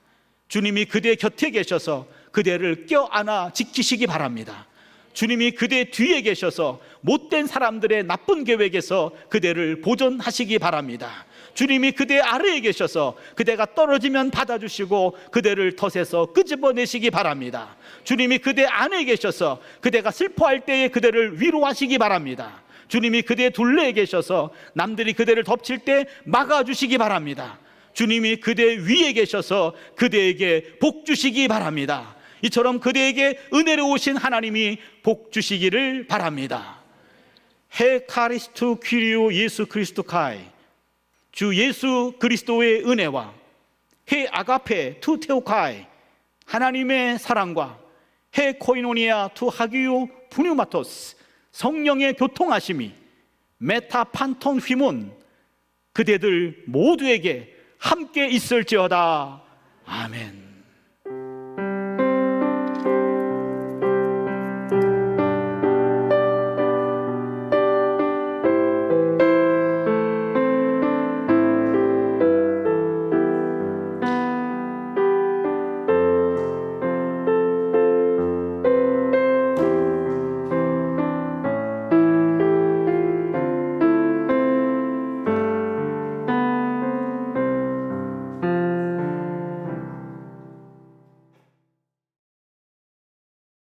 주님이 그대 곁에 계셔서 그대를 껴안아 지키시기 바랍니다. 주님이 그대 뒤에 계셔서 못된 사람들의 나쁜 계획에서 그대를 보존하시기 바랍니다. 주님이 그대 아래에 계셔서 그대가 떨어지면 받아주시고 그대를 덫에서 끄집어내시기 바랍니다. 주님이 그대 안에 계셔서 그대가 슬퍼할 때에 그대를 위로하시기 바랍니다. 주님이 그대 둘레에 계셔서 남들이 그대를 덮칠 때 막아주시기 바랍니다. 주님이 그대 위에 계셔서 그대에게 복 주시기 바랍니다. 이처럼 그대에게 은혜로우신 하나님이 복 주시기를 바랍니다. 해 카리스투 퀴리오 예수 그리스도카이, 주 예수 그리스도의 은혜와 해 아가페 투 테오카이, 하나님의 사랑과 해 코이노니아 투 하기오 푸뉴마토스, 성령의 교통하심이 메타 판톤 휘몬 그대들 모두에게 함께 있을지어다. 아멘.